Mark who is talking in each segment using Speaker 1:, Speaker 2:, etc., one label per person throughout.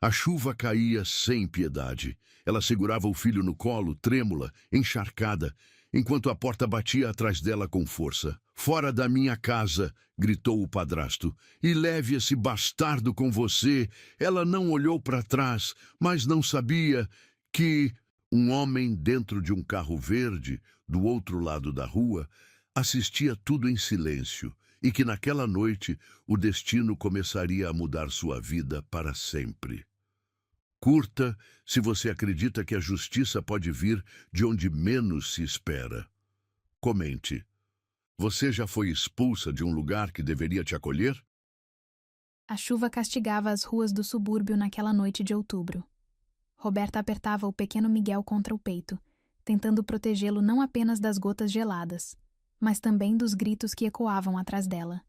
Speaker 1: A chuva caía sem piedade. Ela segurava o filho no colo, trêmula, encharcada, enquanto a porta batia atrás dela com força. "Fora da minha casa!" gritou o padrasto. "E leve esse bastardo com você!" Ela não olhou para trás, mas não sabia que um homem dentro de um carro verde, do outro lado da rua, assistia tudo em silêncio e que naquela noite o destino começaria a mudar sua vida para sempre. Curta se você acredita que a justiça pode vir de onde menos se espera. Comente. Você já foi expulsa de um lugar que deveria te acolher?
Speaker 2: A chuva castigava as ruas do subúrbio naquela noite de outubro. Roberta apertava o pequeno Miguel contra o peito, tentando protegê-lo não apenas das gotas geladas, mas também dos gritos que ecoavam atrás dela.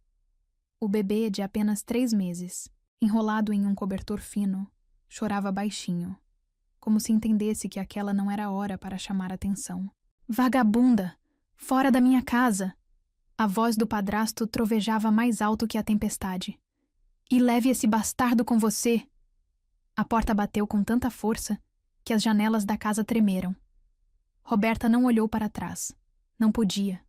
Speaker 2: O bebê, de apenas 3 meses, enrolado em um cobertor fino, chorava baixinho, como se entendesse que aquela não era hora para chamar atenção. "Vagabunda! Fora da minha casa!" A voz do padrasto trovejava mais alto que a tempestade. "E leve esse bastardo com você!" A porta bateu com tanta força que as janelas da casa tremeram. Roberta não olhou para trás. Não podia.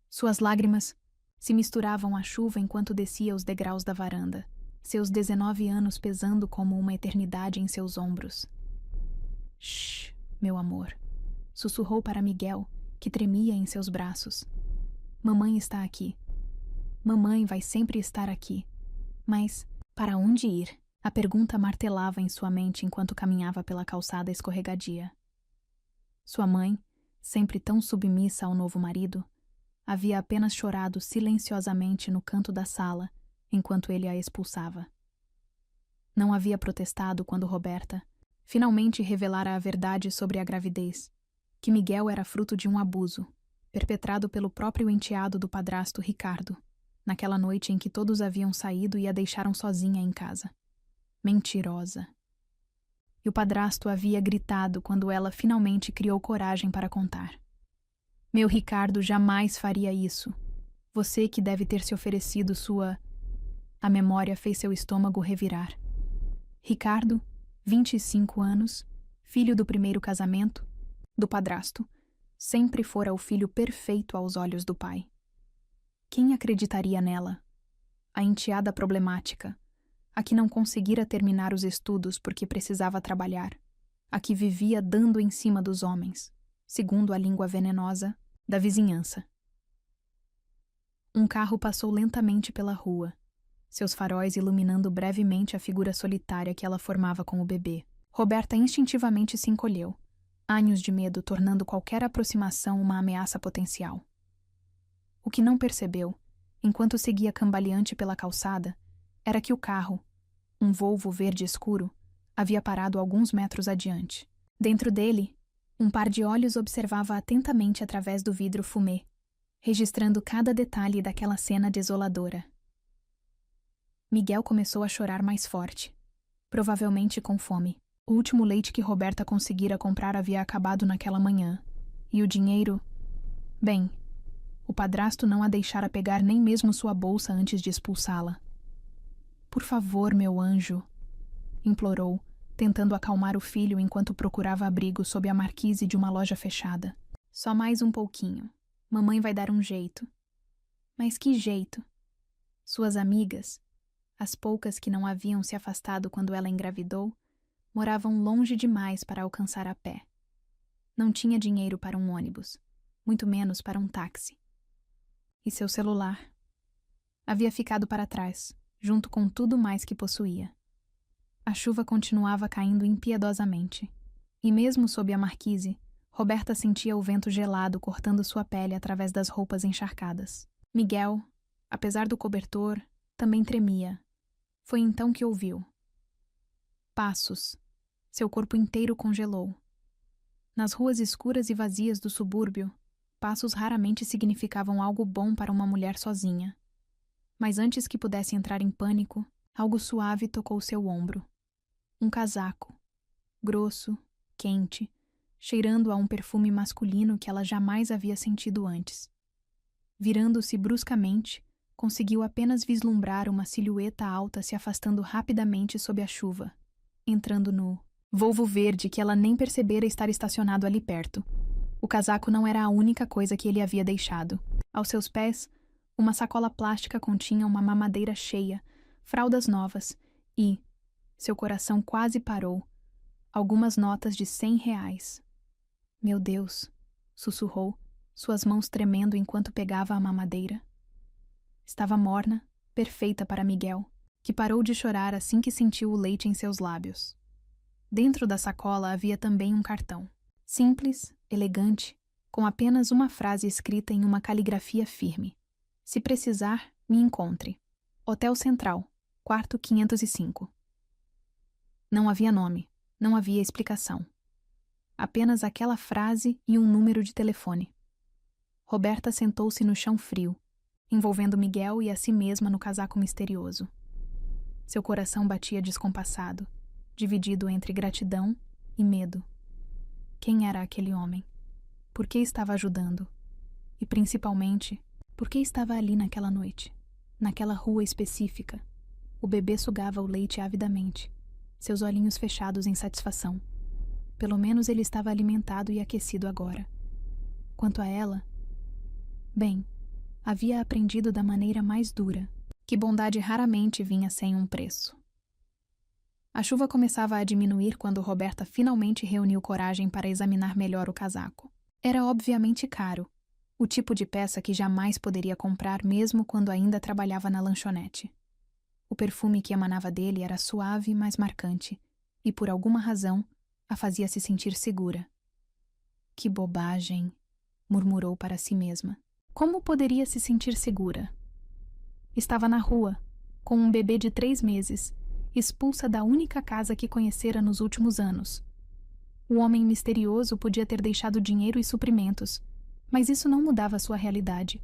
Speaker 2: Suas lágrimas se misturavam à chuva enquanto descia os degraus da varanda, seus 19 anos pesando como uma eternidade em seus ombros. "Shh, meu amor", sussurrou para Miguel, que tremia em seus braços. "Mamãe está aqui. Mamãe vai sempre estar aqui. Mas para onde ir?" A pergunta martelava em sua mente enquanto caminhava pela calçada escorregadia. Sua mãe, sempre tão submissa ao novo marido, havia apenas chorado silenciosamente no canto da sala enquanto ele a expulsava. Não havia protestado quando Roberta finalmente revelara a verdade sobre a gravidez, que Miguel era fruto de um abuso, perpetrado pelo próprio enteado do padrasto Ricardo, naquela noite em que todos haviam saído e a deixaram sozinha em casa. Mentirosa. E o padrasto havia gritado quando ela finalmente criou coragem para contar. "Meu Ricardo jamais faria isso. Você que deve ter se oferecido sua..." A memória fez seu estômago revirar. Ricardo, 25 anos, filho do primeiro casamento, do padrasto, sempre fora o filho perfeito aos olhos do pai. Quem acreditaria nela? A enteada problemática, a que não conseguira terminar os estudos porque precisava trabalhar, a que vivia dando em cima dos homens, segundo a língua venenosa da vizinhança. Um carro passou lentamente pela rua, seus faróis iluminando brevemente a figura solitária que ela formava com o bebê. Roberta instintivamente se encolheu, ânhos de medo tornando qualquer aproximação uma ameaça potencial. O que não percebeu, enquanto seguia cambaleante pela calçada, era que o carro, um Volvo verde escuro, havia parado alguns metros adiante. Dentro dele, um par de olhos observava atentamente através do vidro fumê, registrando cada detalhe daquela cena desoladora. Miguel começou a chorar mais forte, provavelmente com fome. O último leite que Roberta conseguira comprar havia acabado naquela manhã, e o dinheiro... Bem, o padrasto não a deixara pegar nem mesmo sua bolsa antes de expulsá-la. "Por favor, meu anjo", implorou, tentando acalmar o filho enquanto procurava abrigo sob a marquise de uma loja fechada. "Só mais um pouquinho. Mamãe vai dar um jeito." Mas que jeito? Suas amigas, as poucas que não haviam se afastado quando ela engravidou, moravam longe demais para alcançar a pé. Não tinha dinheiro para um ônibus, muito menos para um táxi. E seu celular? Havia ficado para trás, junto com tudo mais que possuía. A chuva continuava caindo impiedosamente, e mesmo sob a marquise, Roberta sentia o vento gelado cortando sua pele através das roupas encharcadas. Miguel, apesar do cobertor, também tremia. Foi então que ouviu. Passos. Seu corpo inteiro congelou. Nas ruas escuras e vazias do subúrbio, passos raramente significavam algo bom para uma mulher sozinha. Mas antes que pudesse entrar em pânico, algo suave tocou seu ombro. Um casaco, grosso, quente, cheirando a um perfume masculino que ela jamais havia sentido antes. Virando-se bruscamente, conseguiu apenas vislumbrar uma silhueta alta se afastando rapidamente sob a chuva. entrando no Volvo verde que ela nem percebera estar estacionado ali perto. O casaco não era a única coisa que ele havia deixado. Aos seus pés, uma sacola plástica continha uma mamadeira cheia, fraldas novas e, seu coração quase parou, algumas notas de R$ 100. Meu Deus, sussurrou, suas mãos tremendo enquanto pegava a mamadeira. Estava morna, perfeita para Miguel, que parou de chorar assim que sentiu o leite em seus lábios. Dentro da sacola havia também um cartão. Simples, elegante, com apenas uma frase escrita em uma caligrafia firme. Se precisar, me encontre. Hotel Central, quarto 505. Não havia nome, não havia explicação. Apenas aquela frase e um número de telefone. Roberta sentou-se no chão frio, envolvendo Miguel e a si mesma no casaco misterioso. Seu coração batia descompassado, dividido entre gratidão e medo. Quem era aquele homem? Por que estava ajudando? E, principalmente, por que estava ali naquela noite? Naquela rua específica? O bebê sugava o leite avidamente, seus olhinhos fechados em satisfação. Pelo menos ele estava alimentado e aquecido agora. Quanto a ela, bem, havia aprendido da maneira mais dura que bondade raramente vinha sem um preço. A chuva começava a diminuir quando Roberta finalmente reuniu coragem para examinar melhor o casaco. Era obviamente caro, o tipo de peça que jamais poderia comprar mesmo quando ainda trabalhava na lanchonete. O perfume que emanava dele era suave, mas marcante, e por alguma razão a fazia se sentir segura. Que bobagem, murmurou para si mesma. Como poderia se sentir segura? Estava na rua, com um bebê de 3 meses, expulsa da única casa que conhecera nos últimos anos. O homem misterioso podia ter deixado dinheiro e suprimentos, mas isso não mudava sua realidade.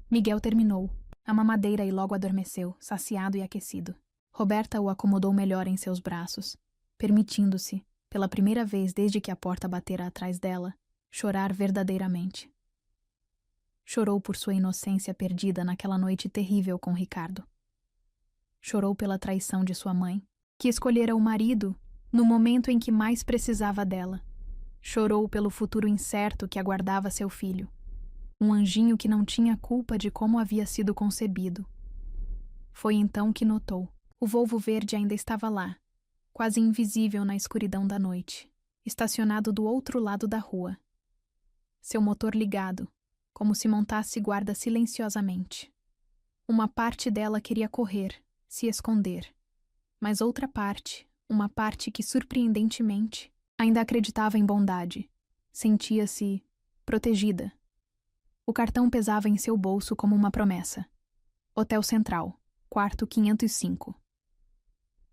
Speaker 2: Miguel terminou a mamadeira e logo adormeceu, saciado e aquecido. Roberta o acomodou melhor em seus braços, permitindo-se, pela primeira vez desde que a porta batera atrás dela, chorar verdadeiramente. Chorou por sua inocência perdida naquela noite terrível com Ricardo. Chorou pela traição de sua mãe, que escolhera o marido no momento em que mais precisava dela. Chorou pelo futuro incerto que aguardava seu filho, um anjinho que não tinha culpa de como havia sido concebido. Foi então que notou. O Volvo verde ainda estava lá, quase invisível na escuridão da noite, estacionado do outro lado da rua. Seu motor ligado, como se montasse guarda silenciosamente. Uma parte dela queria correr, se esconder, mas outra parte, uma parte que surpreendentemente ainda acreditava em bondade, sentia-se protegida. O cartão pesava em seu bolso como uma promessa. Hotel Central, quarto 505.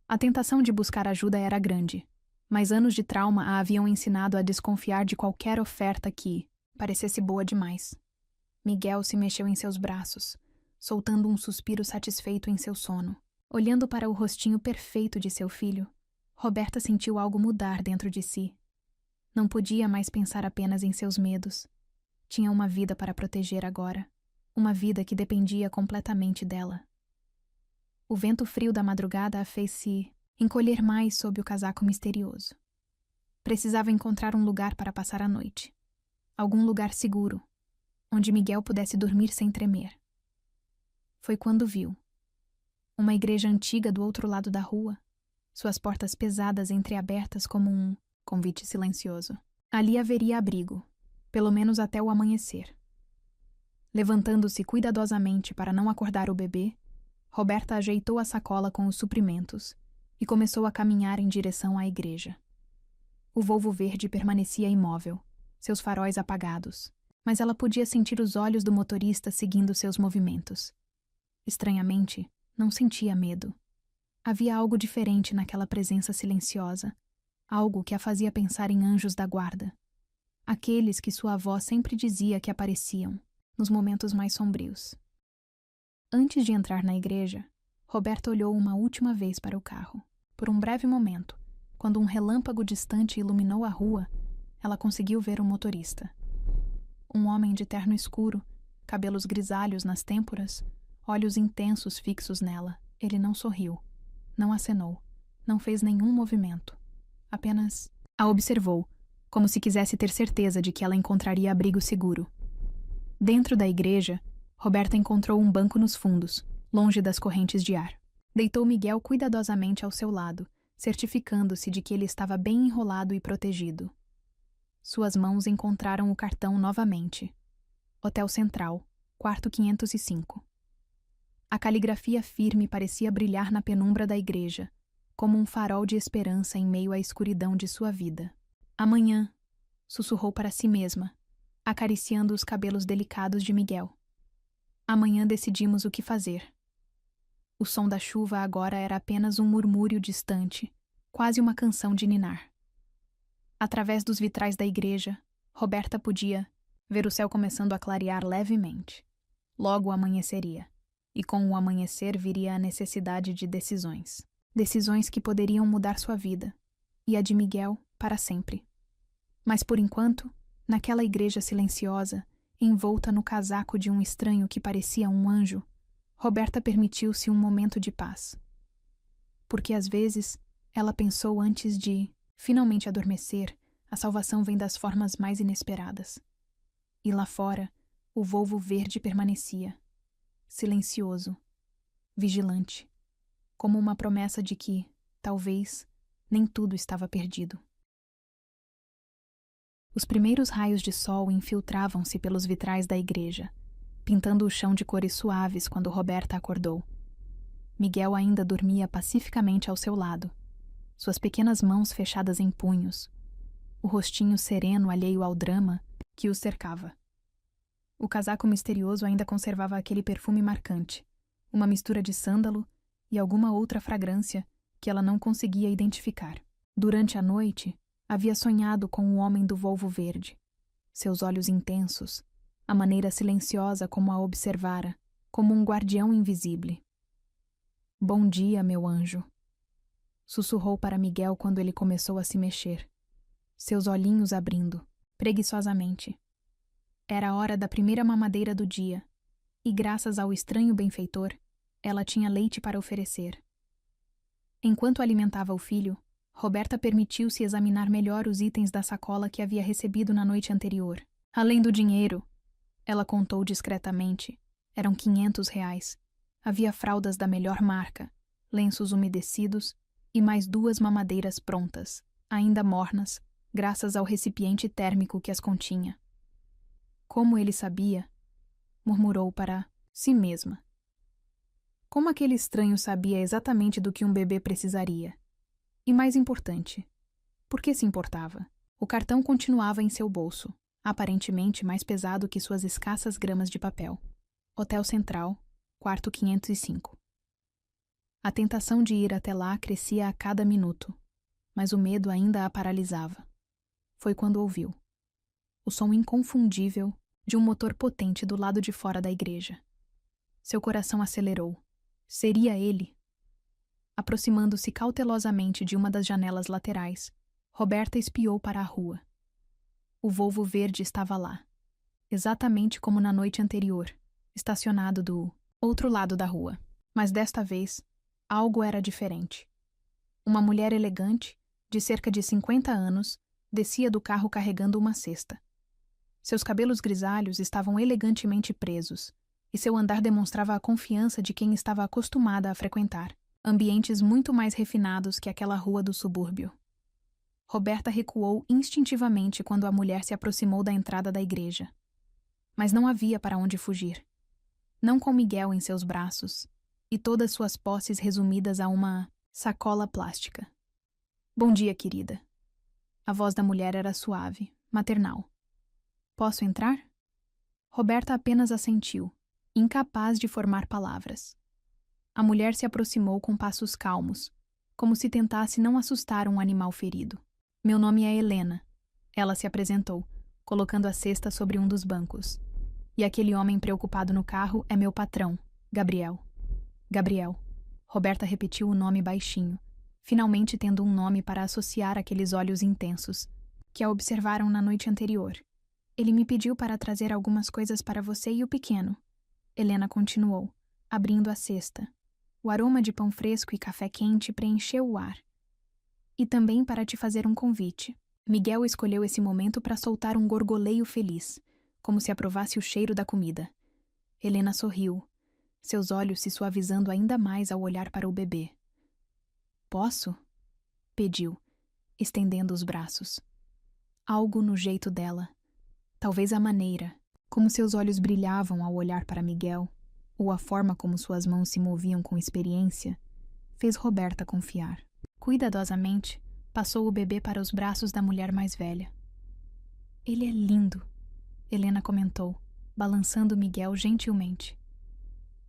Speaker 2: A tentação de buscar ajuda era grande, mas anos de trauma a haviam ensinado a desconfiar de qualquer oferta que parecesse boa demais. Miguel se mexeu em seus braços, soltando um suspiro satisfeito em seu sono. Olhando para o rostinho perfeito de seu filho, Roberta sentiu algo mudar dentro de si. Não podia mais pensar apenas em seus medos. Tinha uma vida para proteger agora, uma vida que dependia completamente dela. O vento frio da madrugada a fez se encolher mais sob o casaco misterioso. Precisava encontrar um lugar para passar a noite. Algum lugar seguro, onde Miguel pudesse dormir sem tremer. Foi quando viu uma igreja antiga do outro lado da rua, suas portas pesadas entreabertas como um convite silencioso. Ali haveria abrigo, pelo menos até o amanhecer. Levantando-se cuidadosamente para não acordar o bebê, Roberta ajeitou a sacola com os suprimentos e começou a caminhar em direção à igreja. O Volvo verde permanecia imóvel, seus faróis apagados, mas ela podia sentir os olhos do motorista seguindo seus movimentos. Estranhamente, não sentia medo. Havia algo diferente naquela presença silenciosa, algo que a fazia pensar em anjos da guarda. Aqueles que sua avó sempre dizia que apareciam, nos momentos mais sombrios. Antes de entrar na igreja, Roberta olhou uma última vez para o carro. Por um breve momento, quando um relâmpago distante iluminou a rua, ela conseguiu ver o motorista. Um homem de terno escuro, cabelos grisalhos nas têmporas, olhos intensos fixos nela. Ele não sorriu, não acenou, não fez nenhum movimento. Apenas a observou, como se quisesse ter certeza de que ela encontraria abrigo seguro. Dentro da igreja, Roberta encontrou um banco nos fundos, longe das correntes de ar. Deitou Miguel cuidadosamente ao seu lado, certificando-se de que ele estava bem enrolado e protegido. Suas mãos encontraram o cartão novamente. Hotel Central, quarto 505. A caligrafia firme parecia brilhar na penumbra da igreja, como um farol de esperança em meio à escuridão de sua vida. Amanhã, sussurrou para si mesma, acariciando os cabelos delicados de Miguel. Amanhã decidimos o que fazer. O som da chuva agora era apenas um murmúrio distante, quase uma canção de ninar. Através dos vitrais da igreja, Roberta podia ver o céu começando a clarear levemente. Logo amanheceria, e com o amanhecer viria a necessidade de decisões. Decisões que poderiam mudar sua vida, e a de Miguel para sempre. Mas por enquanto, naquela igreja silenciosa, envolta no casaco de um estranho que parecia um anjo, Roberta permitiu-se um momento de paz. Porque às vezes, ela pensou antes de finalmente adormecer, a salvação vem das formas mais inesperadas. E lá fora, o volvo verde permanecia, silencioso, vigilante, como uma promessa de que, talvez, nem tudo estava perdido. Os primeiros raios de sol infiltravam-se pelos vitrais da igreja, pintando o chão de cores suaves quando Roberta acordou. Miguel ainda dormia pacificamente ao seu lado, suas pequenas mãos fechadas em punhos, o rostinho sereno alheio ao drama que o cercava. O casaco misterioso ainda conservava aquele perfume marcante, uma mistura de sândalo e alguma outra fragrância que ela não conseguia identificar. Durante a noite, havia sonhado com o homem do volvo verde. Seus olhos intensos, a maneira silenciosa como a observara, como um guardião invisível. Bom dia, meu anjo, sussurrou para Miguel quando ele começou a se mexer, seus olhinhos abrindo, preguiçosamente. Era a hora da primeira mamadeira do dia, e graças ao estranho benfeitor, ela tinha leite para oferecer. Enquanto alimentava o filho, Roberta permitiu-se examinar melhor os itens da sacola que havia recebido na noite anterior. Além do dinheiro, ela contou discretamente, eram R$ 500. Havia fraldas da melhor marca, lenços umedecidos e mais 2 mamadeiras prontas, ainda mornas, graças ao recipiente térmico que as continha. Como ele sabia? Murmurou para si mesma. Como aquele estranho sabia exatamente do que um bebê precisaria? E mais importante, por que se importava? O cartão continuava em seu bolso, aparentemente mais pesado que suas escassas gramas de papel. Hotel Central, quarto 505. A tentação de ir até lá crescia a cada minuto, mas o medo ainda a paralisava. Foi quando ouviu o som inconfundível de um motor potente do lado de fora da igreja. Seu coração acelerou. Seria ele? Aproximando-se cautelosamente de uma das janelas laterais, Roberta espiou para a rua. O Volvo verde estava lá, exatamente como na noite anterior, estacionado do outro lado da rua. Mas desta vez, algo era diferente. Uma mulher elegante, de cerca de 50 anos, descia do carro carregando uma cesta. Seus cabelos grisalhos estavam elegantemente presos, e seu andar demonstrava a confiança de quem estava acostumada a frequentar ambientes muito mais refinados que aquela rua do subúrbio. Roberta recuou instintivamente quando a mulher se aproximou da entrada da igreja. Mas não havia para onde fugir. Não com Miguel em seus braços, e todas suas posses resumidas a uma sacola plástica. Bom dia, querida. A voz da mulher era suave, maternal. Posso entrar? Roberta apenas assentiu, incapaz de formar palavras. A mulher se aproximou com passos calmos, como se tentasse não assustar um animal ferido. Meu nome é Helena. Ela se apresentou, colocando a cesta sobre um dos bancos. E aquele homem preocupado no carro é meu patrão, Gabriel. Gabriel. Roberta repetiu o nome baixinho, finalmente tendo um nome para associar aqueles olhos intensos, que a observaram na noite anterior. Ele me pediu para trazer algumas coisas para você e o pequeno. Helena continuou, abrindo a cesta. O aroma de pão fresco e café quente preencheu o ar, E também para te fazer um convite. Miguel escolheu esse momento para soltar um gorgoleio feliz, como se aprovasse o cheiro da comida. Helena sorriu, seus olhos se suavizando ainda mais ao olhar para o bebê. Posso? Pediu, estendendo os braços. Algo no jeito dela, talvez a maneira, como seus olhos brilhavam ao olhar para Miguel, ou a forma como suas mãos se moviam com experiência, fez Roberta confiar. Cuidadosamente, passou o bebê para os braços da mulher mais velha. Ele é lindo, Helena comentou, balançando Miguel gentilmente.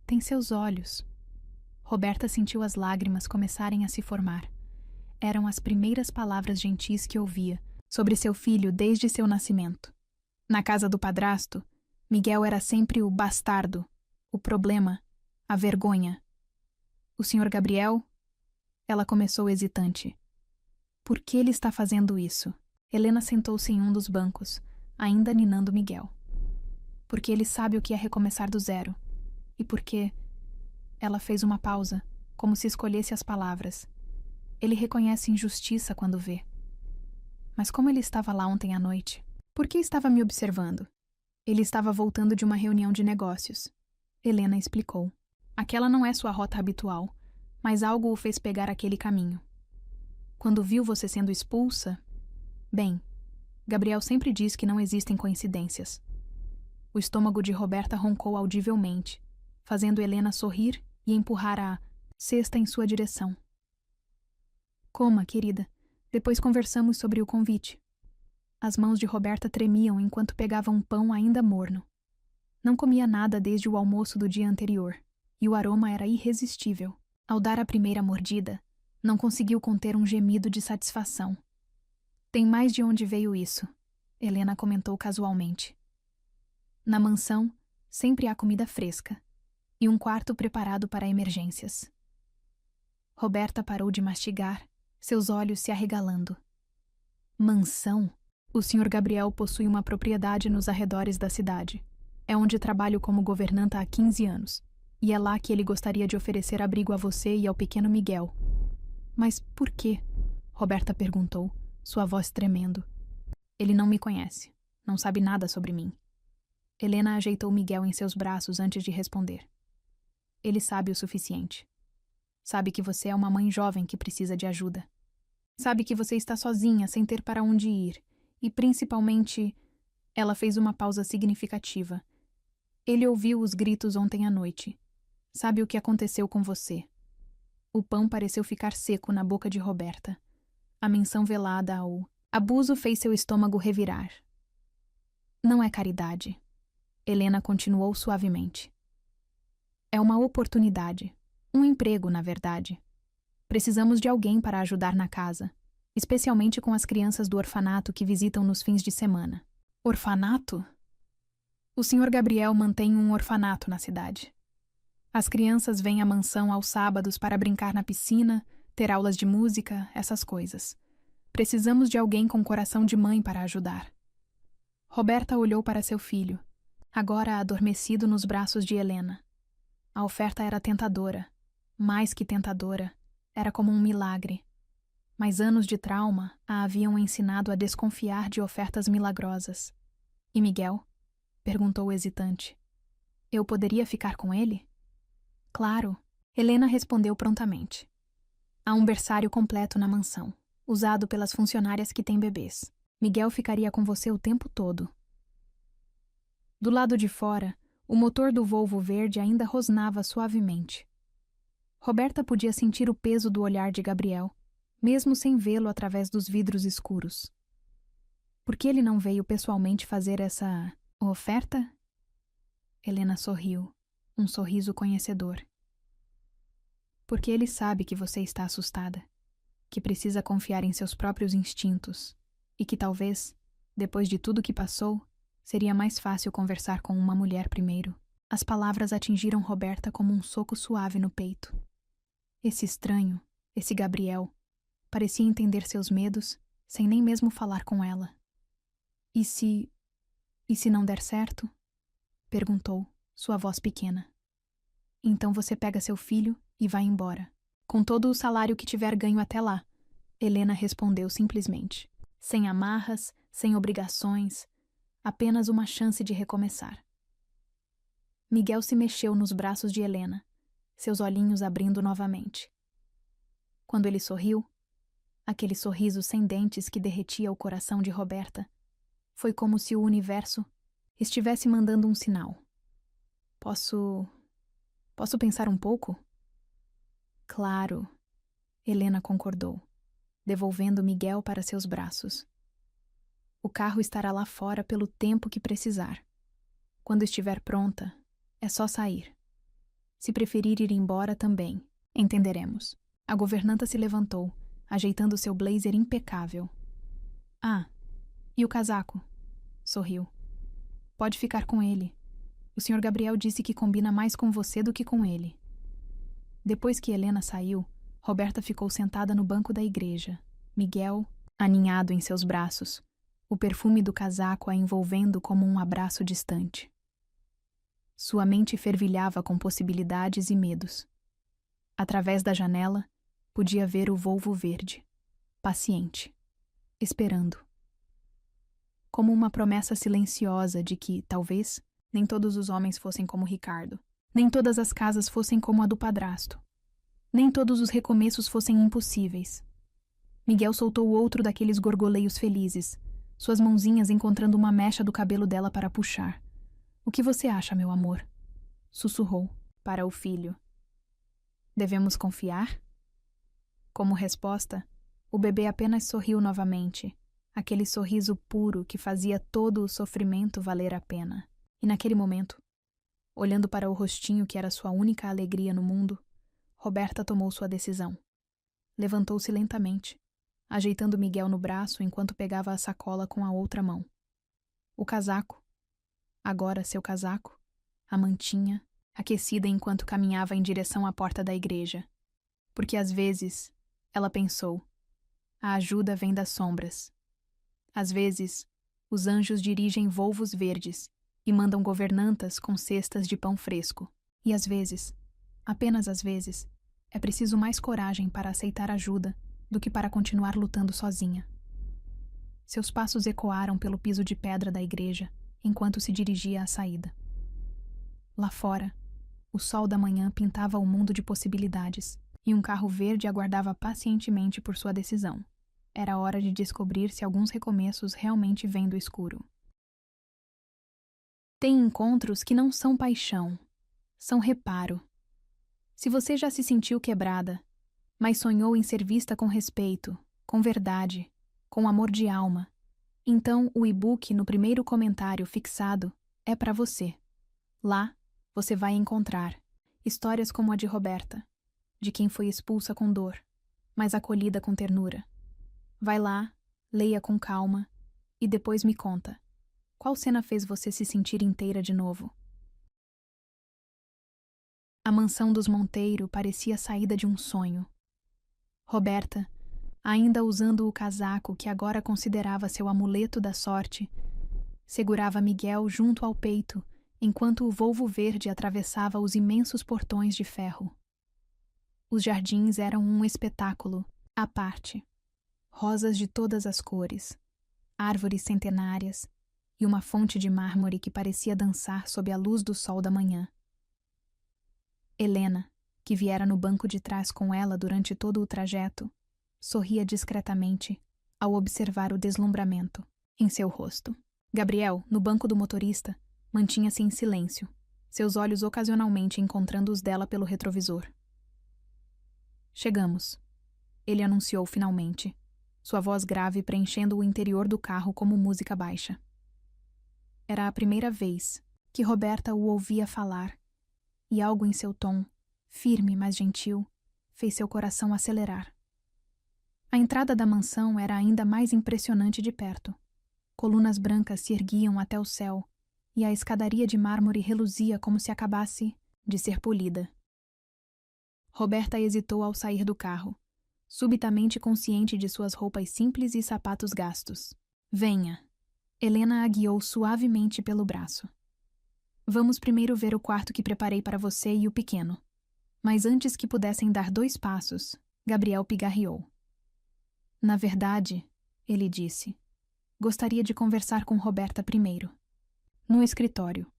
Speaker 2: Tem seus olhos. Roberta sentiu as lágrimas começarem a se formar. Eram as primeiras palavras gentis que ouvia sobre seu filho desde seu nascimento. Na casa do padrasto, Miguel era sempre o bastardo, o problema, a vergonha. O Sr. Gabriel? Ela começou hesitante. Por que ele está fazendo isso? Helena sentou-se em um dos bancos, ainda ninando Miguel. Porque ele sabe o que é recomeçar do zero. E porque... Ela fez uma pausa, como se escolhesse as palavras. Ele reconhece injustiça quando vê. Mas como ele estava lá ontem à noite? Por que estava me observando? Ele estava voltando de uma reunião de negócios. Helena explicou. Aquela não é sua rota habitual, mas algo o fez pegar aquele caminho. Quando viu você sendo expulsa... Bem, Gabriel sempre diz que não existem coincidências. O estômago de Roberta roncou audivelmente, fazendo Helena sorrir e empurrar a cesta em sua direção. Coma, querida. Depois conversamos sobre o convite. As mãos de Roberta tremiam enquanto pegava um pão ainda morno. Não comia nada desde o almoço do dia anterior, e o aroma era irresistível. Ao dar a primeira mordida, não conseguiu conter um gemido de satisfação. Tem mais de onde veio isso, Helena comentou casualmente. Na mansão, sempre há comida fresca, e um quarto preparado para emergências. Roberta parou de mastigar, seus olhos se arregalando. Mansão? O Sr. Gabriel possui uma propriedade nos arredores da cidade. É onde trabalho como governanta há 15 anos. E é lá que ele gostaria de oferecer abrigo a você e ao pequeno Miguel. Mas por quê? Roberta perguntou, sua voz tremendo. Ele não me conhece. Não sabe nada sobre mim. Helena ajeitou Miguel em seus braços antes de responder. Ele sabe o suficiente. Sabe que você é uma mãe jovem que precisa de ajuda. Sabe que você está sozinha, sem ter para onde ir. E principalmente... Ela fez uma pausa significativa. Ele ouviu os gritos ontem à noite. Sabe o que aconteceu com você? O pão pareceu ficar seco na boca de Roberta. A menção velada ao abuso fez seu estômago revirar. Não é caridade. Helena continuou suavemente. É uma oportunidade. Um emprego, na verdade. Precisamos de alguém para ajudar na casa, especialmente com as crianças do orfanato que visitam nos fins de semana. Orfanato? O Sr. Gabriel mantém um orfanato na cidade. As crianças vêm à mansão aos sábados para brincar na piscina, ter aulas de música, essas coisas. Precisamos de alguém com coração de mãe para ajudar. Roberta olhou para seu filho, agora adormecido nos braços de Helena. A oferta era tentadora. Mais que tentadora, era como um milagre. Mas anos de trauma a haviam ensinado a desconfiar de ofertas milagrosas. E Miguel? Perguntou hesitante. Eu poderia ficar com ele? Claro, Helena respondeu prontamente. Há um berçário completo na mansão, usado pelas funcionárias que têm bebês. Miguel ficaria com você o tempo todo. Do lado de fora, o motor do Volvo verde ainda rosnava suavemente. Roberta podia sentir o peso do olhar de Gabriel, mesmo sem vê-lo através dos vidros escuros. Por que ele não veio pessoalmente fazer essa oferta? Helena sorriu, um sorriso conhecedor. Porque ele sabe que você está assustada, que precisa confiar em seus próprios instintos e que talvez, depois de tudo que passou, seria mais fácil conversar com uma mulher primeiro. As palavras atingiram Roberta como um soco suave no peito. Esse estranho, esse Gabriel, parecia entender seus medos sem nem mesmo falar com ela. E se não der certo? Perguntou, sua voz pequena. Então você pega seu filho e vai embora, com todo o salário que tiver ganho até lá, Helena respondeu simplesmente. Sem amarras, sem obrigações, apenas uma chance de recomeçar. Miguel se mexeu nos braços de Helena, seus olhinhos abrindo novamente. Quando ele sorriu, aquele sorriso sem dentes que derretia o coração de Roberta, foi como se o universo estivesse mandando um sinal. Posso pensar um pouco? Claro, Helena concordou, devolvendo Miguel para seus braços. O carro estará lá fora pelo tempo que precisar. Quando estiver pronta, é só sair. Se preferir ir embora também, entenderemos. A governanta se levantou, ajeitando seu blazer impecável. Ah, e o casaco? Sorriu. Pode ficar com ele. O Sr. Gabriel disse que combina mais com você do que com ele. Depois que Helena saiu, Roberta ficou sentada no banco da igreja, Miguel aninhado em seus braços, o perfume do casaco a envolvendo como um abraço distante. Sua mente fervilhava com possibilidades e medos. Através da janela, podia ver o Volvo verde, paciente, esperando. Como uma promessa silenciosa de que, talvez, nem todos os homens fossem como Ricardo, nem todas as casas fossem como a do padrasto, nem todos os recomeços fossem impossíveis. Miguel soltou outro daqueles gorgoleios felizes, suas mãozinhas encontrando uma mecha do cabelo dela para puxar. O que você acha, meu amor? Sussurrou para o filho. Devemos confiar? Como resposta, o bebê apenas sorriu novamente, aquele sorriso puro que fazia todo o sofrimento valer a pena. E naquele momento, olhando para o rostinho que era sua única alegria no mundo, Roberta tomou sua decisão. Levantou-se lentamente, ajeitando Miguel no braço enquanto pegava a sacola com a outra mão. O casaco, agora seu casaco, a mantinha, aquecida enquanto caminhava em direção à porta da igreja. Porque às vezes, ela pensou, a ajuda vem das sombras. Às vezes, os anjos dirigem Volvos verdes e mandam governantas com cestas de pão fresco. E às vezes, apenas às vezes, é preciso mais coragem para aceitar ajuda do que para continuar lutando sozinha. Seus passos ecoaram pelo piso de pedra da igreja enquanto se dirigia à saída. Lá fora, o sol da manhã pintava o mundo de possibilidades e um carro verde aguardava pacientemente por sua decisão. Era hora de descobrir se alguns recomeços realmente vêm do escuro. Tem encontros que não são paixão, são reparo. Se você já se sentiu quebrada, mas sonhou em ser vista com respeito, com verdade, com amor de alma, então o e-book no primeiro comentário fixado é para você. Lá, você vai encontrar histórias como a de Roberta, de quem foi expulsa com dor, mas acolhida com ternura. Vai lá, leia com calma e depois me conta. Qual cena fez você se sentir inteira de novo? A mansão dos Monteiro parecia a saída de um sonho. Roberta, ainda usando o casaco que agora considerava seu amuleto da sorte, segurava Miguel junto ao peito enquanto o Volvo verde atravessava os imensos portões de ferro. Os jardins eram um espetáculo à parte. Rosas de todas as cores, árvores centenárias e uma fonte de mármore que parecia dançar sob a luz do sol da manhã. Helena, que viera no banco de trás com ela durante todo o trajeto, sorria discretamente ao observar o deslumbramento em seu rosto. Gabriel, no banco do motorista, mantinha-se em silêncio, seus olhos ocasionalmente encontrando os dela pelo retrovisor. Chegamos, ele anunciou finalmente, sua voz grave preenchendo o interior do carro como música baixa. Era a primeira vez que Roberta o ouvia falar, e algo em seu tom, firme mas gentil, fez seu coração acelerar. A entrada da mansão era ainda mais impressionante de perto. Colunas brancas se erguiam até o céu, e a escadaria de mármore reluzia como se acabasse de ser polida. Roberta hesitou ao sair do carro, subitamente consciente de suas roupas simples e sapatos gastos. Venha. Helena a guiou suavemente pelo braço. Vamos primeiro ver o quarto que preparei para você e o pequeno. Mas antes que pudessem dar 2 passos, Gabriel pigarreou. Na verdade, ele disse, gostaria de conversar com Roberta primeiro. No escritório.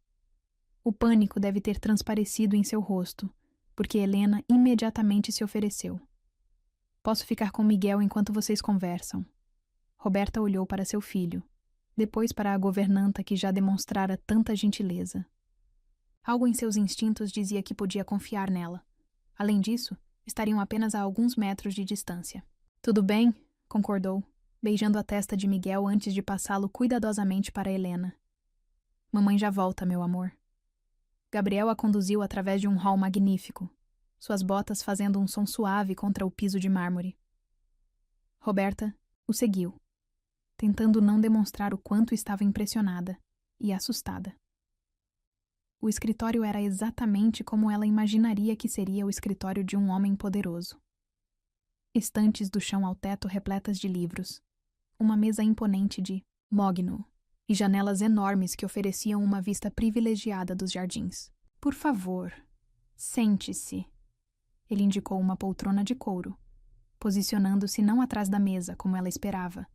Speaker 2: O pânico deve ter transparecido em seu rosto, porque Helena imediatamente se ofereceu. Posso ficar com Miguel enquanto vocês conversam. Roberta olhou para seu filho, depois para a governanta que já demonstrara tanta gentileza. Algo em seus instintos dizia que podia confiar nela. Além disso, estariam apenas a alguns metros de distância. Tudo bem, concordou, beijando a testa de Miguel antes de passá-lo cuidadosamente para Helena. Mamãe já volta, meu amor. Gabriel a conduziu através de um hall magnífico, suas botas fazendo um som suave contra o piso de mármore. Roberta o seguiu, tentando não demonstrar o quanto estava impressionada e assustada. O escritório era exatamente como ela imaginaria que seria o escritório de um homem poderoso. Estantes do chão ao teto repletas de livros, uma mesa imponente de mogno e janelas enormes que ofereciam uma vista privilegiada dos jardins. Por favor, sente-se. Ele indicou uma poltrona de couro, posicionando-se não atrás da mesa, como ela esperava,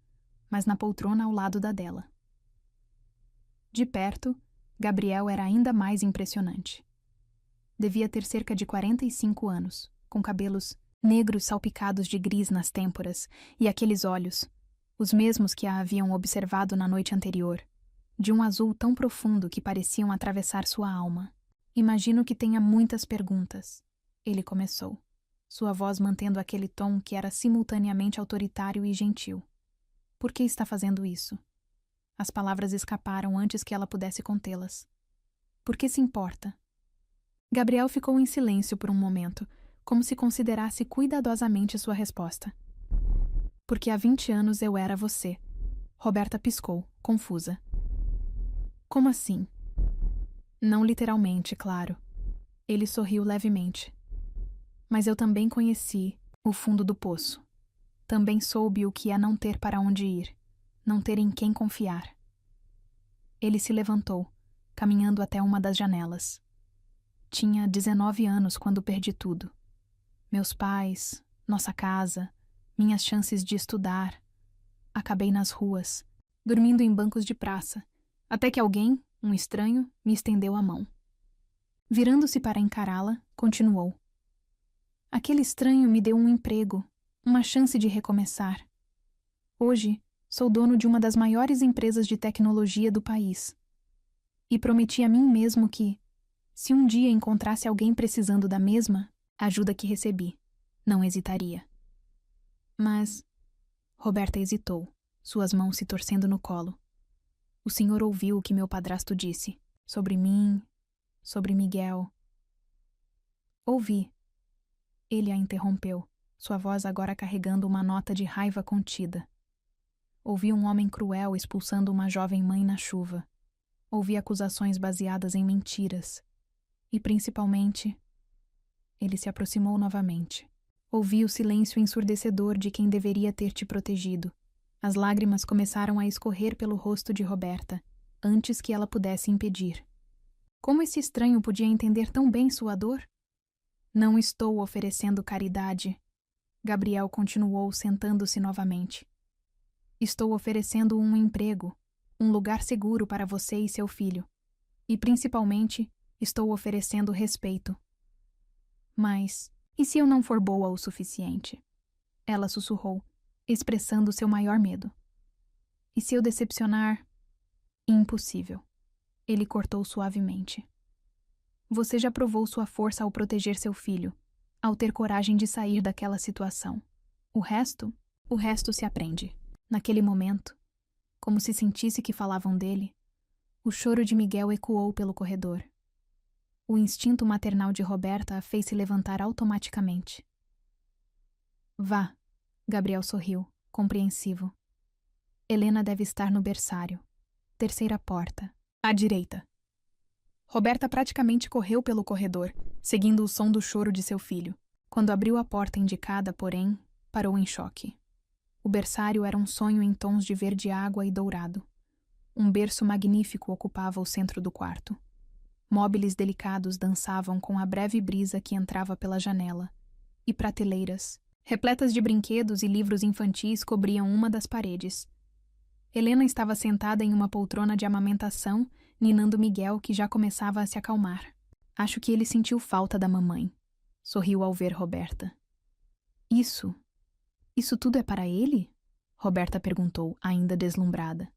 Speaker 2: mas na poltrona ao lado da dela. De perto, Gabriel era ainda mais impressionante. Devia ter cerca de 45 anos, com cabelos negros salpicados de gris nas têmporas e aqueles olhos, os mesmos que a haviam observado na noite anterior, de um azul tão profundo que pareciam atravessar sua alma. Imagino que tenha muitas perguntas, ele começou, sua voz mantendo aquele tom que era simultaneamente autoritário e gentil. Por que está fazendo isso? As palavras escaparam antes que ela pudesse contê-las. Por que se importa? Gabriel ficou em silêncio por um momento, como se considerasse cuidadosamente sua resposta. Porque há 20 anos eu era você. Roberta piscou, confusa. Como assim? Não literalmente, claro. Ele sorriu levemente. Mas eu também conheci o fundo do poço. Também soube o que é não ter para onde ir, não ter em quem confiar. Ele se levantou, caminhando até uma das janelas. Tinha 19 anos quando perdi tudo. Meus pais, nossa casa, minhas chances de estudar. Acabei nas ruas, dormindo em bancos de praça, até que alguém, um estranho, me estendeu a mão. Virando-se para encará-la, continuou. Aquele estranho me deu um emprego, uma chance de recomeçar. Hoje, sou dono de uma das maiores empresas de tecnologia do país. E prometi a mim mesmo que, se um dia encontrasse alguém precisando da mesma ajuda que recebi, não hesitaria. Mas Roberta hesitou, suas mãos se torcendo no colo. O senhor ouviu o que meu padrasto disse, sobre mim, sobre Miguel. Ouvi. Ele a interrompeu, sua voz agora carregando uma nota de raiva contida. Ouvi um homem cruel expulsando uma jovem mãe na chuva. Ouvi acusações baseadas em mentiras. E, principalmente, ele se aproximou novamente. Ouvi o silêncio ensurdecedor de quem deveria ter te protegido. As lágrimas começaram a escorrer pelo rosto de Roberta, antes que ela pudesse impedir. Como esse estranho podia entender tão bem sua dor? Não estou oferecendo caridade. Gabriel continuou sentando-se novamente. Estou oferecendo um emprego, um lugar seguro para você e seu filho. E, principalmente, estou oferecendo respeito. Mas, e se eu não for boa o suficiente? Ela sussurrou, expressando seu maior medo. E se eu decepcionar? Impossível. Ele cortou suavemente. Você já provou sua força ao proteger seu filho, ao ter coragem de sair daquela situação. O resto se aprende. Naquele momento, como se sentisse que falavam dele, o choro de Miguel ecoou pelo corredor. O instinto maternal de Roberta a fez se levantar automaticamente. Vá, Gabriel sorriu, compreensivo. Helena deve estar no berçário. Terceira porta, à direita. Roberta praticamente correu pelo corredor, seguindo o som do choro de seu filho. Quando abriu a porta indicada, porém, parou em choque. O berçário era um sonho em tons de verde água e dourado. Um berço magnífico ocupava o centro do quarto. Móveis delicados dançavam com a breve brisa que entrava pela janela, e prateleiras, repletas de brinquedos e livros infantis cobriam uma das paredes. Helena estava sentada em uma poltrona de amamentação, ninando Miguel, que já começava a se acalmar. Acho que ele sentiu falta da mamãe. Sorriu ao ver Roberta. Isso tudo é para ele? Roberta perguntou, ainda deslumbrada.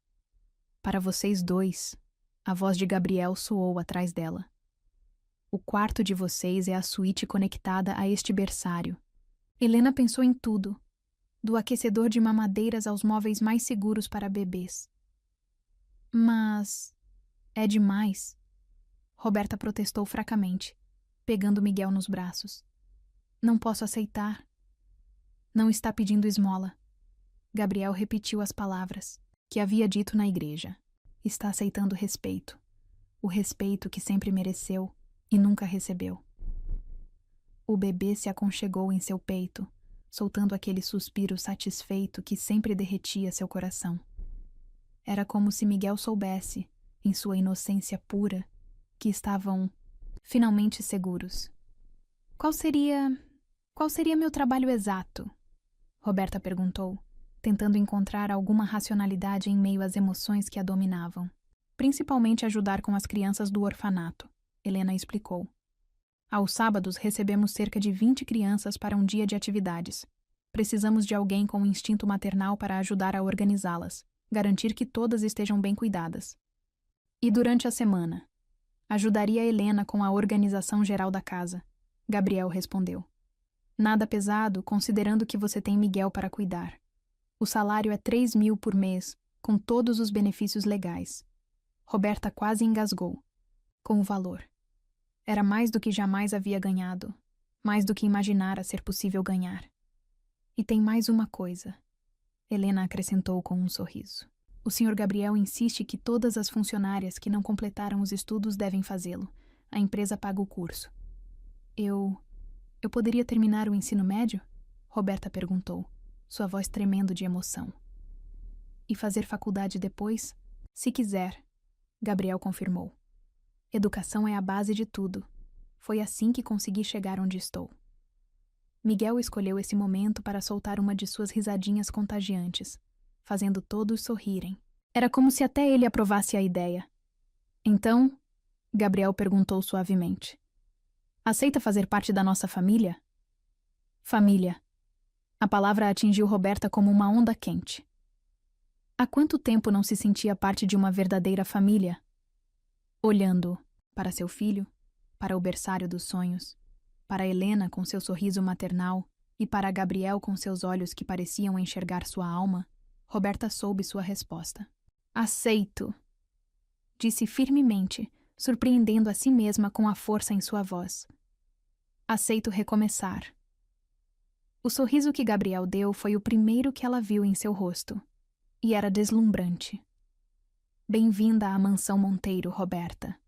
Speaker 2: Para vocês dois. A voz de Gabriel soou atrás dela. O quarto de vocês é a suíte conectada a este berçário. Helena pensou em tudo, do aquecedor de mamadeiras aos móveis mais seguros para bebês. Mas é demais. Roberta protestou fracamente, pegando Miguel nos braços. Não posso aceitar. Não está pedindo esmola. Gabriel repetiu as palavras que havia dito na igreja. Está aceitando respeito. O respeito que sempre mereceu e nunca recebeu. O bebê se aconchegou em seu peito, soltando aquele suspiro satisfeito que sempre derretia seu coração. Era como se Miguel soubesse, em sua inocência pura, que estavam finalmente seguros. Qual seria meu trabalho exato? Roberta perguntou, tentando encontrar alguma racionalidade em meio às emoções que a dominavam. Principalmente ajudar com as crianças do orfanato, Helena explicou. Aos sábados recebemos cerca de 20 crianças para um dia de atividades. Precisamos de alguém com instinto maternal para ajudar a organizá-las, garantir que todas estejam bem cuidadas. E durante a semana? Ajudaria Helena com a organização geral da casa, Gabriel respondeu. Nada pesado, considerando que você tem Miguel para cuidar. O salário é 3.000 por mês, com todos os benefícios legais. Roberta quase engasgou com o valor. Era mais do que jamais havia ganhado, mais do que imaginara ser possível ganhar. E tem mais uma coisa, Helena acrescentou com um sorriso. O Sr. Gabriel insiste que todas as funcionárias que não completaram os estudos devem fazê-lo. A empresa paga o curso. Eu poderia terminar o ensino médio? Roberta perguntou, sua voz tremendo de emoção. E fazer faculdade depois? Se quiser, Gabriel confirmou. Educação é a base de tudo. Foi assim que consegui chegar onde estou. Miguel escolheu esse momento para soltar uma de suas risadinhas contagiantes, fazendo todos sorrirem. Era como se até ele aprovasse a ideia. Então, Gabriel perguntou suavemente. Aceita fazer parte da nossa família? Família. A palavra atingiu Roberta como uma onda quente. Há quanto tempo não se sentia parte de uma verdadeira família? Olhando para seu filho, para o berçário dos sonhos, para Helena com seu sorriso maternal e para Gabriel com seus olhos que pareciam enxergar sua alma, Roberta soube sua resposta. Aceito, disse firmemente, surpreendendo a si mesma com a força em sua voz. Aceito recomeçar. O sorriso que Gabriel deu foi o primeiro que ela viu em seu rosto, e era deslumbrante. Bem-vinda à mansão Monteiro, Roberta.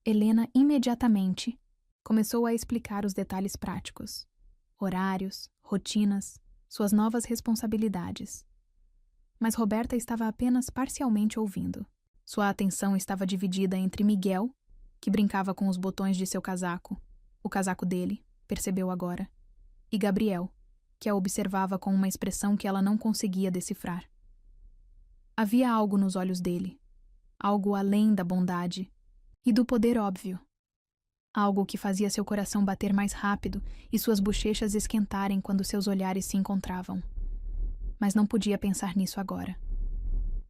Speaker 2: Helena imediatamente começou a explicar os detalhes práticos, horários, rotinas, suas novas responsabilidades. Mas Roberta estava apenas parcialmente ouvindo. Sua atenção estava dividida entre Miguel, que brincava com os botões de seu casaco, o casaco dele, percebeu agora, e Gabriel, que a observava com uma expressão que ela não conseguia decifrar. Havia algo nos olhos dele, algo além da bondade e do poder óbvio. Algo que fazia seu coração bater mais rápido e suas bochechas esquentarem quando seus olhares se encontravam. Mas não podia pensar nisso agora.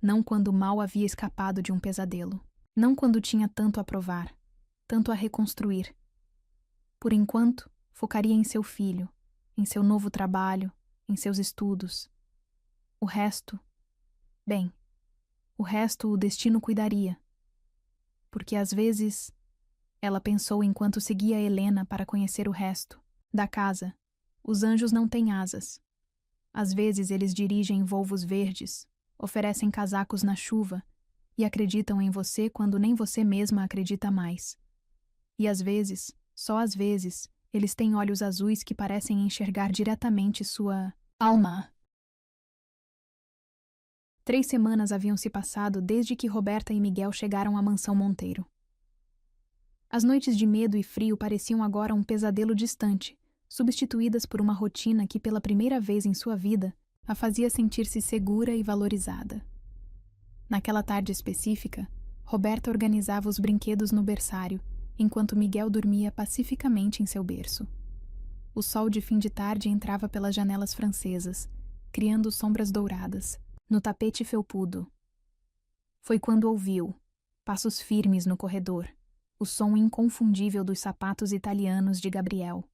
Speaker 2: Não quando mal havia escapado de um pesadelo. Não quando tinha tanto a provar, tanto a reconstruir. Por enquanto, focaria em seu filho, em seu novo trabalho, em seus estudos. O resto... Bem, o resto o destino cuidaria. Porque às vezes, ela pensou enquanto seguia Helena para conhecer o resto, da casa, os anjos não têm asas. Às vezes eles dirigem volvos verdes, oferecem casacos na chuva e acreditam em você quando nem você mesma acredita mais. E às vezes, só às vezes, eles têm olhos azuis que parecem enxergar diretamente sua alma. 3 semanas haviam se passado desde que Roberta e Miguel chegaram à mansão Monteiro. As noites de medo e frio pareciam agora um pesadelo distante, substituídas por uma rotina que, pela primeira vez em sua vida, a fazia sentir-se segura e valorizada. Naquela tarde específica, Roberta organizava os brinquedos no berçário, enquanto Miguel dormia pacificamente em seu berço. O sol de fim de tarde entrava pelas janelas francesas, criando sombras douradas, no tapete felpudo. Foi quando ouviu, passos firmes no corredor, o som inconfundível dos sapatos italianos de Gabriel.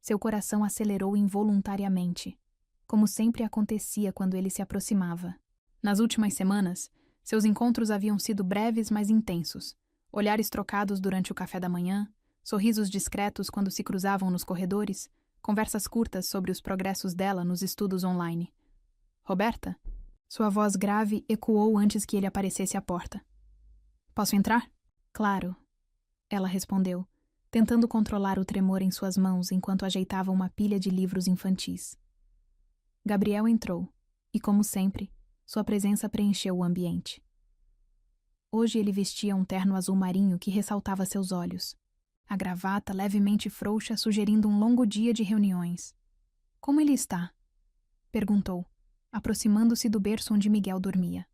Speaker 2: Seu coração acelerou involuntariamente, como sempre acontecia quando ele se aproximava. Nas últimas semanas, seus encontros haviam sido breves, mas intensos. Olhares trocados durante o café da manhã, sorrisos discretos quando se cruzavam nos corredores, conversas curtas sobre os progressos dela nos estudos online. Roberta? Sua voz grave ecoou antes que ele aparecesse à porta. Posso entrar? Claro, ela respondeu, tentando controlar o tremor em suas mãos enquanto ajeitava uma pilha de livros infantis. Gabriel entrou, e como sempre, sua presença preencheu o ambiente. Hoje ele vestia um terno azul marinho que ressaltava seus olhos. A gravata levemente frouxa sugerindo um longo dia de reuniões. Como ele está? Perguntou, aproximando-se do berço onde Miguel dormia.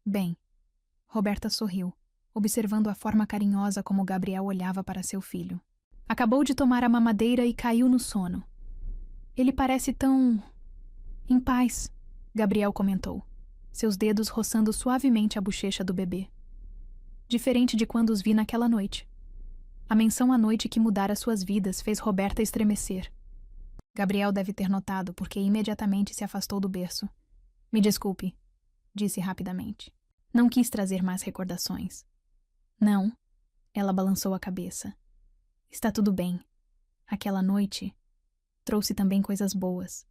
Speaker 2: Bem. Roberta sorriu, observando a forma carinhosa como Gabriel olhava para seu filho. Acabou de tomar a mamadeira e caiu no sono. Ele parece tão... em paz, Gabriel comentou, seus dedos roçando suavemente a bochecha do bebê. Diferente de quando os vi naquela noite. A menção à noite que mudara suas vidas fez Roberta estremecer. Gabriel deve ter notado, porque imediatamente se afastou do berço. Me desculpe, disse rapidamente. Não quis trazer mais recordações. Não, ela balançou a cabeça. Está tudo bem. Aquela noite trouxe também coisas boas.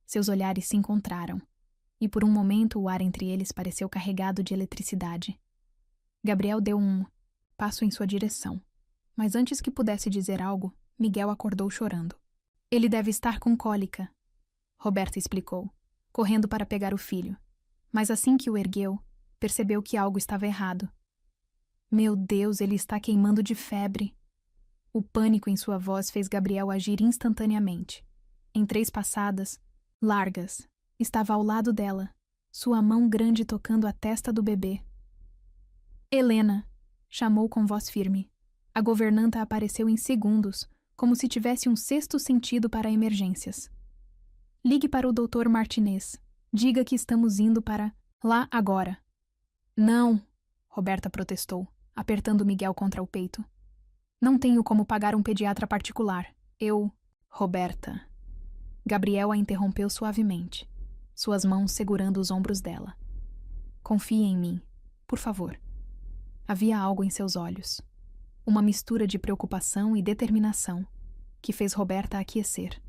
Speaker 2: Seus olhares se encontraram, e por um momento o ar entre eles pareceu carregado de eletricidade. Gabriel deu um passo em sua direção, mas antes que pudesse dizer algo, Miguel acordou chorando. Ele deve estar com cólica, Roberta explicou, correndo para pegar o filho, mas assim que o ergueu, percebeu que algo estava errado. Meu Deus, ele está queimando de febre. O pânico em sua voz fez Gabriel agir instantaneamente. Em 3 passadas, largas, estava ao lado dela, sua mão grande tocando a testa do bebê. Helena, chamou com voz firme. A governanta apareceu em segundos, como se tivesse um 6º sentido para emergências. Ligue para o Dr. Martinez. Diga que estamos indo para lá agora. Não, Roberta protestou, apertando Miguel contra o peito. Não tenho como pagar um pediatra particular. Roberta. Gabriel a interrompeu suavemente, suas mãos segurando os ombros dela. Confie em mim, por favor. Havia algo em seus olhos. Uma mistura de preocupação e determinação, que fez Roberta aquecer.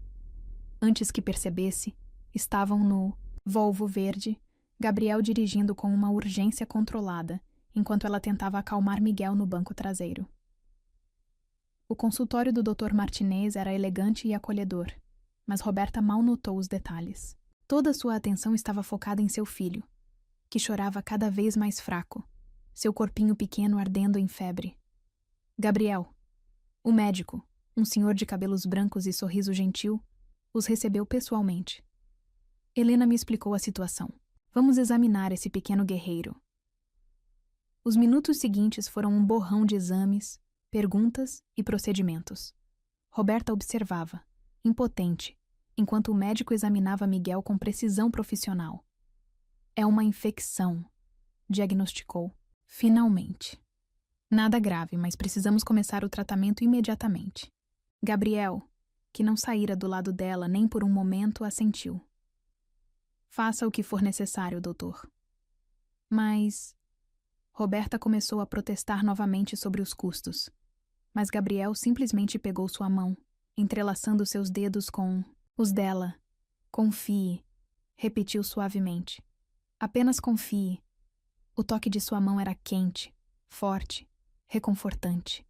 Speaker 2: Antes que percebesse, estavam no Volvo verde, Gabriel dirigindo com uma urgência controlada, enquanto ela tentava acalmar Miguel no banco traseiro. O consultório do Dr. Martinez era elegante e acolhedor, mas Roberta mal notou os detalhes. Toda sua atenção estava focada em seu filho, que chorava cada vez mais fraco, seu corpinho pequeno ardendo em febre. Gabriel, o médico, um senhor de cabelos brancos e sorriso gentil, os recebeu pessoalmente. Helena me explicou a situação. Vamos examinar esse pequeno guerreiro. Os minutos seguintes foram um borrão de exames, perguntas e procedimentos. Roberta observava, impotente, enquanto o médico examinava Miguel com precisão profissional. É uma infecção, diagnosticou, finalmente. Nada grave, mas precisamos começar o tratamento imediatamente. Gabriel, que não saíra do lado dela nem por um momento, assentiu. Faça o que for necessário, doutor. Mas... Roberta começou a protestar novamente sobre os custos, mas Gabriel simplesmente pegou sua mão, entrelaçando seus dedos com os dela. Confie, repetiu suavemente. Apenas confie. O toque de sua mão era quente, forte, reconfortante.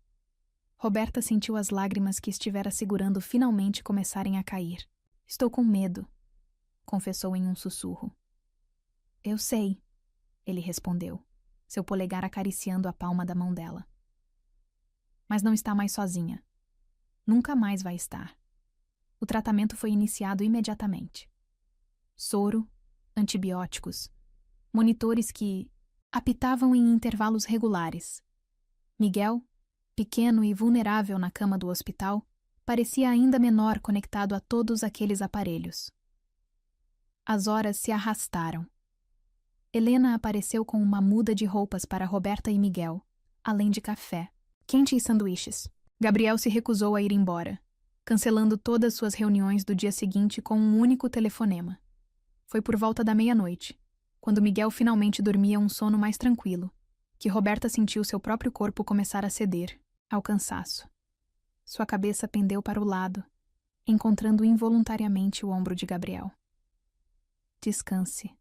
Speaker 2: Roberta sentiu as lágrimas que estivera segurando finalmente começarem a cair. Estou com medo, confessou em um sussurro. Eu sei, ele respondeu, seu polegar acariciando a palma da mão dela. Mas não está mais sozinha. Nunca mais vai estar. O tratamento foi iniciado imediatamente. Soro, antibióticos, monitores que apitavam em intervalos regulares. Miguel, pequeno e vulnerável na cama do hospital, parecia ainda menor conectado a todos aqueles aparelhos. As horas se arrastaram. Helena apareceu com uma muda de roupas para Roberta e Miguel, além de café, quente e sanduíches. Gabriel se recusou a ir embora, cancelando todas suas reuniões do dia seguinte com um único telefonema. Foi por volta da meia-noite, quando Miguel finalmente dormia um sono mais tranquilo, que Roberta sentiu seu próprio corpo começar a ceder ao cansaço. Sua cabeça pendeu para o lado, encontrando involuntariamente o ombro de Gabriel. Descanse,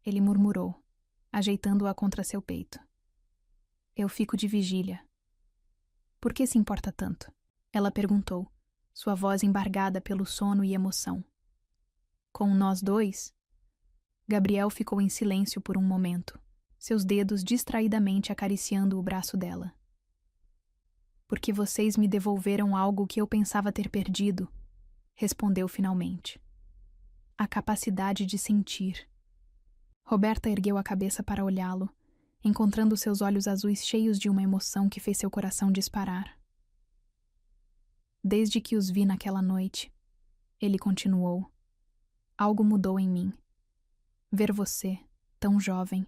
Speaker 2: ele murmurou, ajeitando-a contra seu peito. Eu fico de vigília. Por que se importa tanto? Ela perguntou, sua voz embargada pelo sono e emoção. Com nós dois? Gabriel ficou em silêncio por um momento, seus dedos distraidamente acariciando o braço dela. Porque vocês me devolveram algo que eu pensava ter perdido, respondeu finalmente. A capacidade de sentir. Roberta ergueu a cabeça para olhá-lo, encontrando seus olhos azuis cheios de uma emoção que fez seu coração disparar. Desde que os vi naquela noite, ele continuou, algo mudou em mim. Ver você, tão jovem,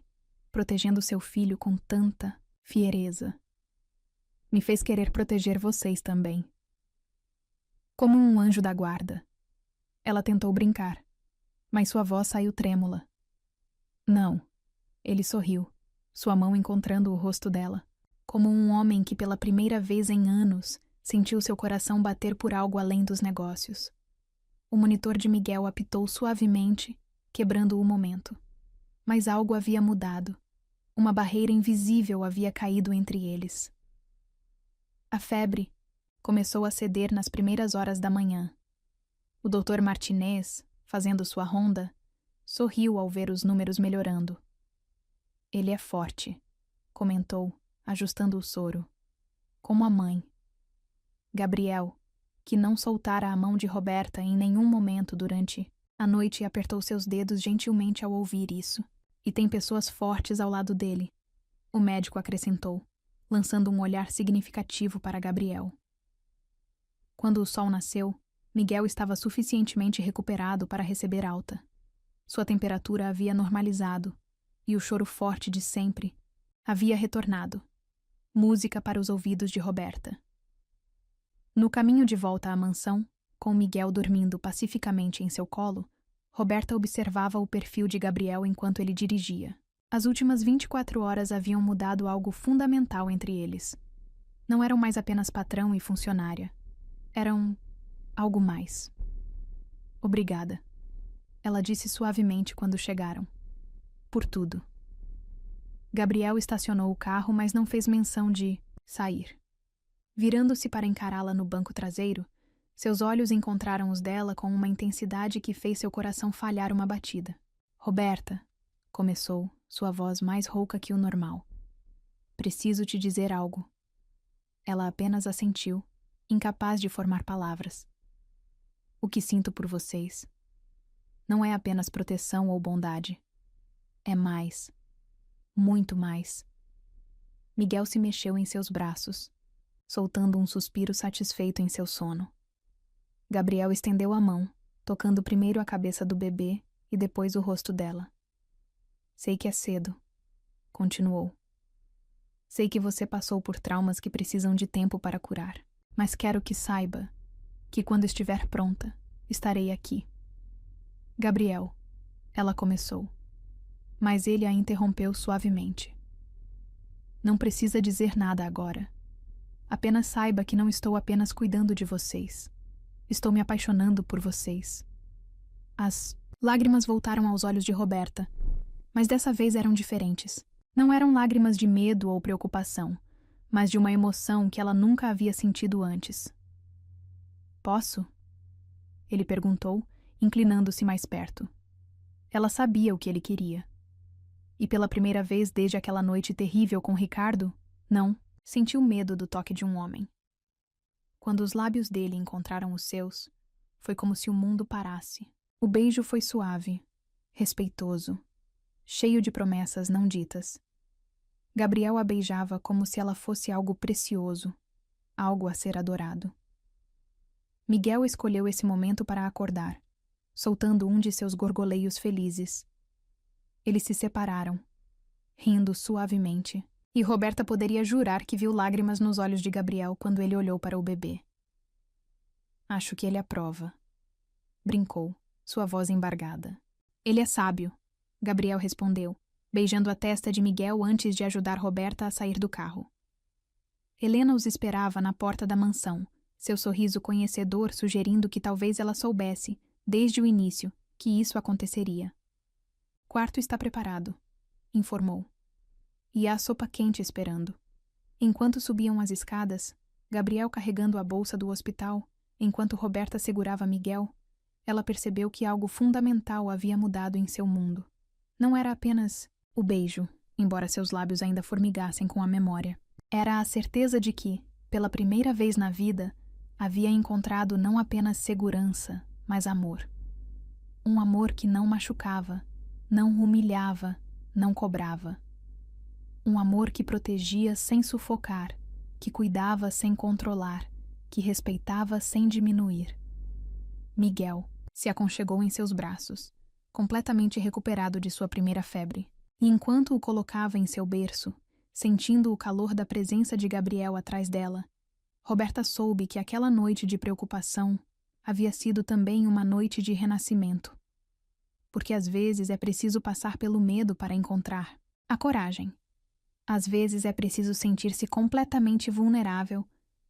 Speaker 2: protegendo seu filho com tanta fiereza, me fez querer proteger vocês também. Como um anjo da guarda. Ela tentou brincar, mas sua voz saiu trêmula. Não, ele sorriu, sua mão encontrando o rosto dela, como um homem que pela primeira vez em anos sentiu seu coração bater por algo além dos negócios. O monitor de Miguel apitou suavemente, quebrando o momento. Mas algo havia mudado. Uma barreira invisível havia caído entre eles. A febre começou a ceder nas primeiras horas da manhã. O Dr. Martinez, fazendo sua ronda, sorriu ao ver os números melhorando. Ele é forte, comentou, ajustando o soro. Como a mãe. Gabriel, que não soltara a mão de Roberta em nenhum momento durante a noite, apertou seus dedos gentilmente ao ouvir isso. E tem pessoas fortes ao lado dele, o médico acrescentou, lançando um olhar significativo para Gabriel. Quando o sol nasceu, Miguel estava suficientemente recuperado para receber alta. Sua temperatura havia normalizado, e o choro forte de sempre havia retornado. Música para os ouvidos de Roberta. No caminho de volta à mansão, com Miguel dormindo pacificamente em seu colo, Roberta observava o perfil de Gabriel enquanto ele dirigia. As últimas 24 horas haviam mudado algo fundamental entre eles. Não eram mais apenas patrão e funcionária. Eram algo mais. Obrigada, ela disse suavemente quando chegaram. Por tudo. Gabriel estacionou o carro, mas não fez menção de sair. Virando-se para encará-la no banco traseiro, seus olhos encontraram os dela com uma intensidade que fez seu coração falhar uma batida. Roberta, começou, sua voz mais rouca que o normal. Preciso te dizer algo. Ela apenas assentiu, incapaz de formar palavras. O que sinto por vocês não é apenas proteção ou bondade. É mais. Muito mais. Miguel se mexeu em seus braços, soltando um suspiro satisfeito em seu sono. Gabriel estendeu a mão, tocando primeiro a cabeça do bebê e depois o rosto dela. Sei que é cedo, continuou. Sei que você passou por traumas que precisam de tempo para curar, mas quero que saiba que quando estiver pronta, estarei aqui. Gabriel, ela começou, mas ele a interrompeu suavemente. Não precisa dizer nada agora. Apenas saiba que não estou apenas cuidando de vocês. Estou me apaixonando por vocês. As lágrimas voltaram aos olhos de Roberta, mas dessa vez eram diferentes. Não eram lágrimas de medo ou preocupação, mas de uma emoção que ela nunca havia sentido antes. Posso? Ele perguntou, inclinando-se mais perto. Ela sabia o que ele queria. E pela primeira vez desde aquela noite terrível com Ricardo, não, sentiu medo do toque de um homem. Quando os lábios dele encontraram os seus, Foi como se o mundo parasse. O beijo foi suave, respeitoso, cheio de promessas não ditas. Gabriel a beijava como se ela fosse algo precioso, algo a ser adorado. Miguel escolheu esse momento para acordar, soltando um de seus gorgoleios felizes. Eles se separaram, rindo suavemente, e Roberta poderia jurar que viu lágrimas nos olhos de Gabriel quando ele olhou para o bebê. Acho que ele aprova, brincou, sua voz embargada. Ele é sábio, Gabriel respondeu, beijando a testa de Miguel antes de ajudar Roberta a sair do carro. Helena os esperava na porta da mansão, seu sorriso conhecedor sugerindo que talvez ela soubesse, desde o início, que isso aconteceria. O quarto está preparado, informou. E há sopa quente esperando. Enquanto subiam as escadas, Gabriel carregando a bolsa do hospital, enquanto Roberta segurava Miguel, ela percebeu que algo fundamental havia mudado em seu mundo. Não era apenas o beijo, embora seus lábios ainda formigassem com a memória. Era a certeza de que, pela primeira vez na vida, havia encontrado não apenas segurança, mas amor. Um amor que não machucava, não humilhava, não cobrava. Um amor que protegia sem sufocar, que cuidava sem controlar, que respeitava sem diminuir. Miguel se aconchegou em seus braços, completamente recuperado de sua primeira febre. E enquanto o colocava em seu berço, sentindo o calor da presença de Gabriel atrás dela, Roberta soube que aquela noite de preocupação havia sido também uma noite de renascimento. Porque às vezes é preciso passar pelo medo para encontrar a coragem. Às vezes é preciso sentir-se completamente vulnerável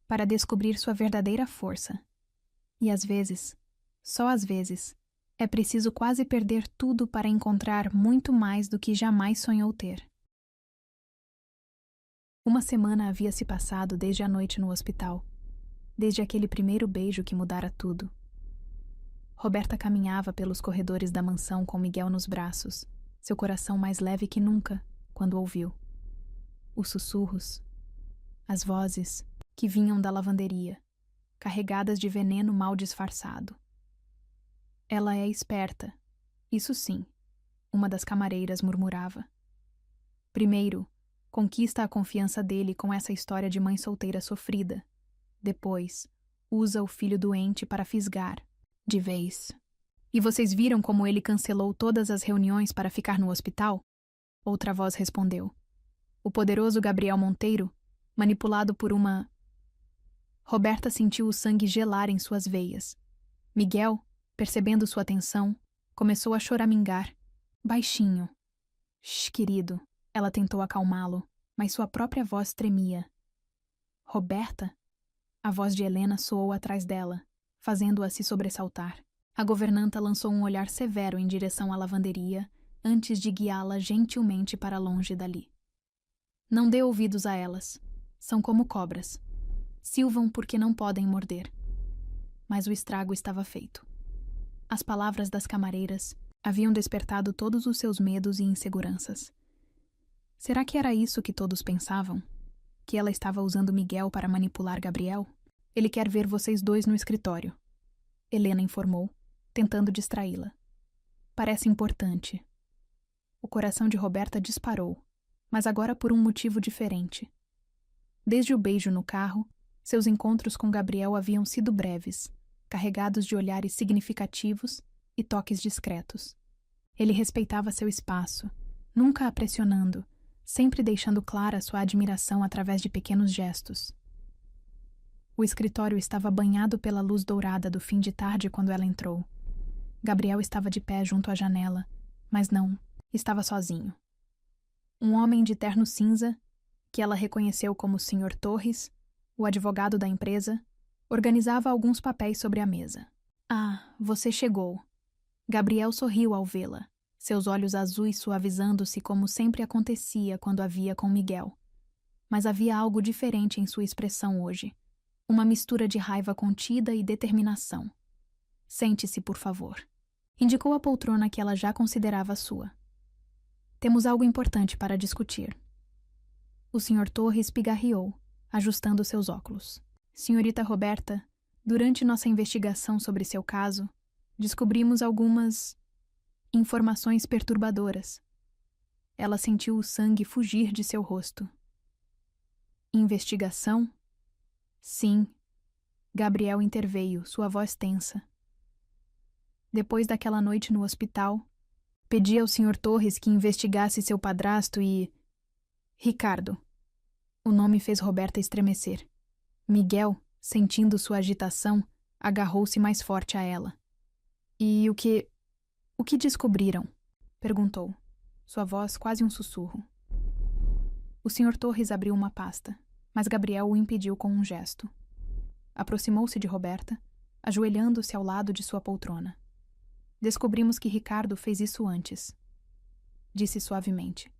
Speaker 2: para descobrir sua verdadeira força. E às vezes, só às vezes, é preciso quase perder tudo para encontrar muito mais do que jamais sonhou ter. Uma semana havia se passado desde a noite no hospital, desde aquele primeiro beijo que mudara tudo. Roberta caminhava pelos corredores da mansão com Miguel nos braços, seu coração mais leve que nunca, quando ouviu. Os sussurros, as vozes que vinham da lavanderia, carregadas de veneno mal disfarçado. Ela é esperta, isso sim, uma das camareiras murmurava. Primeiro, conquista a confiança dele com essa história de mãe solteira sofrida. Depois, usa o filho doente para fisgar, de vez. E vocês viram como ele cancelou todas as reuniões para ficar no hospital? Outra voz respondeu. O poderoso Gabriel Monteiro, manipulado por uma... Roberta sentiu o sangue gelar em suas veias. Miguel, percebendo sua tensão, começou a choramingar, baixinho. Shh, querido, ela tentou acalmá-lo, mas sua própria voz tremia. Roberta? A voz de Helena soou atrás dela, fazendo-a se sobressaltar. A governanta lançou um olhar severo em direção à lavanderia, antes de guiá-la gentilmente para longe dali. Não dê ouvidos a elas. São como cobras. Silvam porque não podem morder. Mas o estrago estava feito. As palavras das camareiras haviam despertado todos os seus medos e inseguranças. Será que era isso que todos pensavam? Que ela estava usando Miguel para manipular Gabriel? Ele quer ver vocês dois no escritório, Helena informou, tentando distraí-la. Parece importante. O coração de Roberta disparou, mas agora por um motivo diferente. Desde o beijo no carro, seus encontros com Gabriel haviam sido breves, carregados de olhares significativos e toques discretos. Ele respeitava seu espaço, nunca a pressionando, sempre deixando clara sua admiração através de pequenos gestos. O escritório estava banhado pela luz dourada do fim de tarde quando ela entrou. Gabriel estava de pé junto à janela, mas não, estava sozinho. Um homem de terno cinza, que ela reconheceu como Sr. Torres, o advogado da empresa, organizava alguns papéis sobre a mesa. Ah, você chegou. Gabriel sorriu ao vê-la, seus olhos azuis suavizando-se como sempre acontecia quando a via com Miguel. Mas havia algo diferente em sua expressão hoje. Uma mistura de raiva contida e determinação. Sente-se, por favor. Indicou a poltrona que ela já considerava sua. Temos algo importante para discutir. O Sr. Torres pigarreou, ajustando seus óculos. Senhorita Roberta, Durante nossa investigação sobre seu caso, descobrimos algumas informações perturbadoras. Ela sentiu o sangue fugir de seu rosto. Investigação? Sim. Gabriel interveio, sua voz tensa. Depois daquela noite no hospital, pedi ao Sr. Torres que investigasse seu padrasto e... Ricardo. O nome fez Roberta estremecer. Miguel, sentindo sua agitação, agarrou-se mais forte a ela. E o que descobriram? Perguntou, sua voz quase um sussurro. O Sr. Torres abriu uma pasta, mas Gabriel o impediu com um gesto. Aproximou-se de Roberta, ajoelhando-se ao lado de sua poltrona. Descobrimos que Ricardo fez isso antes. Disse suavemente,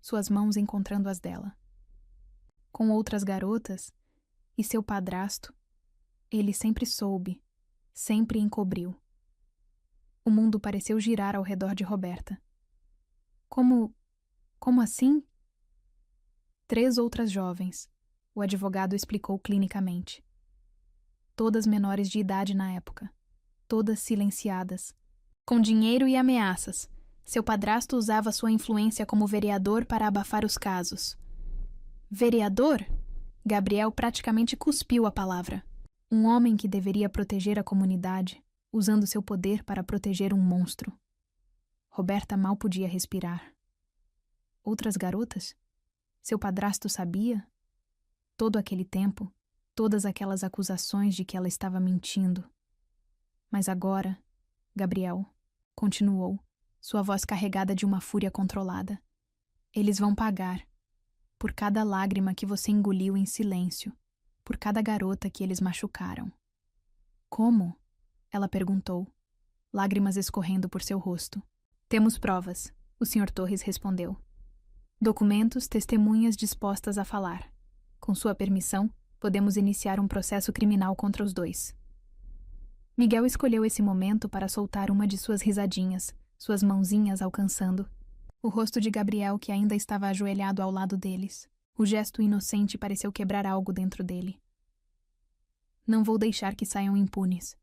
Speaker 2: suas mãos encontrando as dela. Com outras garotas e seu padrasto, ele sempre soube, sempre encobriu. O mundo pareceu girar ao redor de Roberta. Como assim? 3 outras jovens, o advogado explicou clinicamente. Todas menores de idade na época, todas silenciadas. Com dinheiro e ameaças, seu padrasto usava sua influência como vereador para abafar os casos. Vereador? Gabriel praticamente cuspiu a palavra. Um homem que deveria proteger a comunidade, usando seu poder para proteger um monstro. Roberta mal podia respirar. Outras garotas? Seu padrasto sabia? Todo aquele tempo, todas aquelas acusações de que ela estava mentindo. Mas agora, Gabriel continuou, sua voz carregada de uma fúria controlada. Eles vão pagar. Por cada lágrima que você engoliu em silêncio. Por cada garota que eles machucaram. Como? Ela perguntou, lágrimas escorrendo por seu rosto. Temos provas, o Sr. Torres respondeu. Documentos, testemunhas dispostas a falar. Com sua permissão, podemos iniciar um processo criminal contra os 2. Miguel escolheu esse momento para soltar uma de suas risadinhas, suas mãozinhas alcançando o rosto de Gabriel, que ainda estava ajoelhado ao lado deles. O gesto inocente pareceu quebrar algo dentro dele. Não vou deixar que saiam impunes,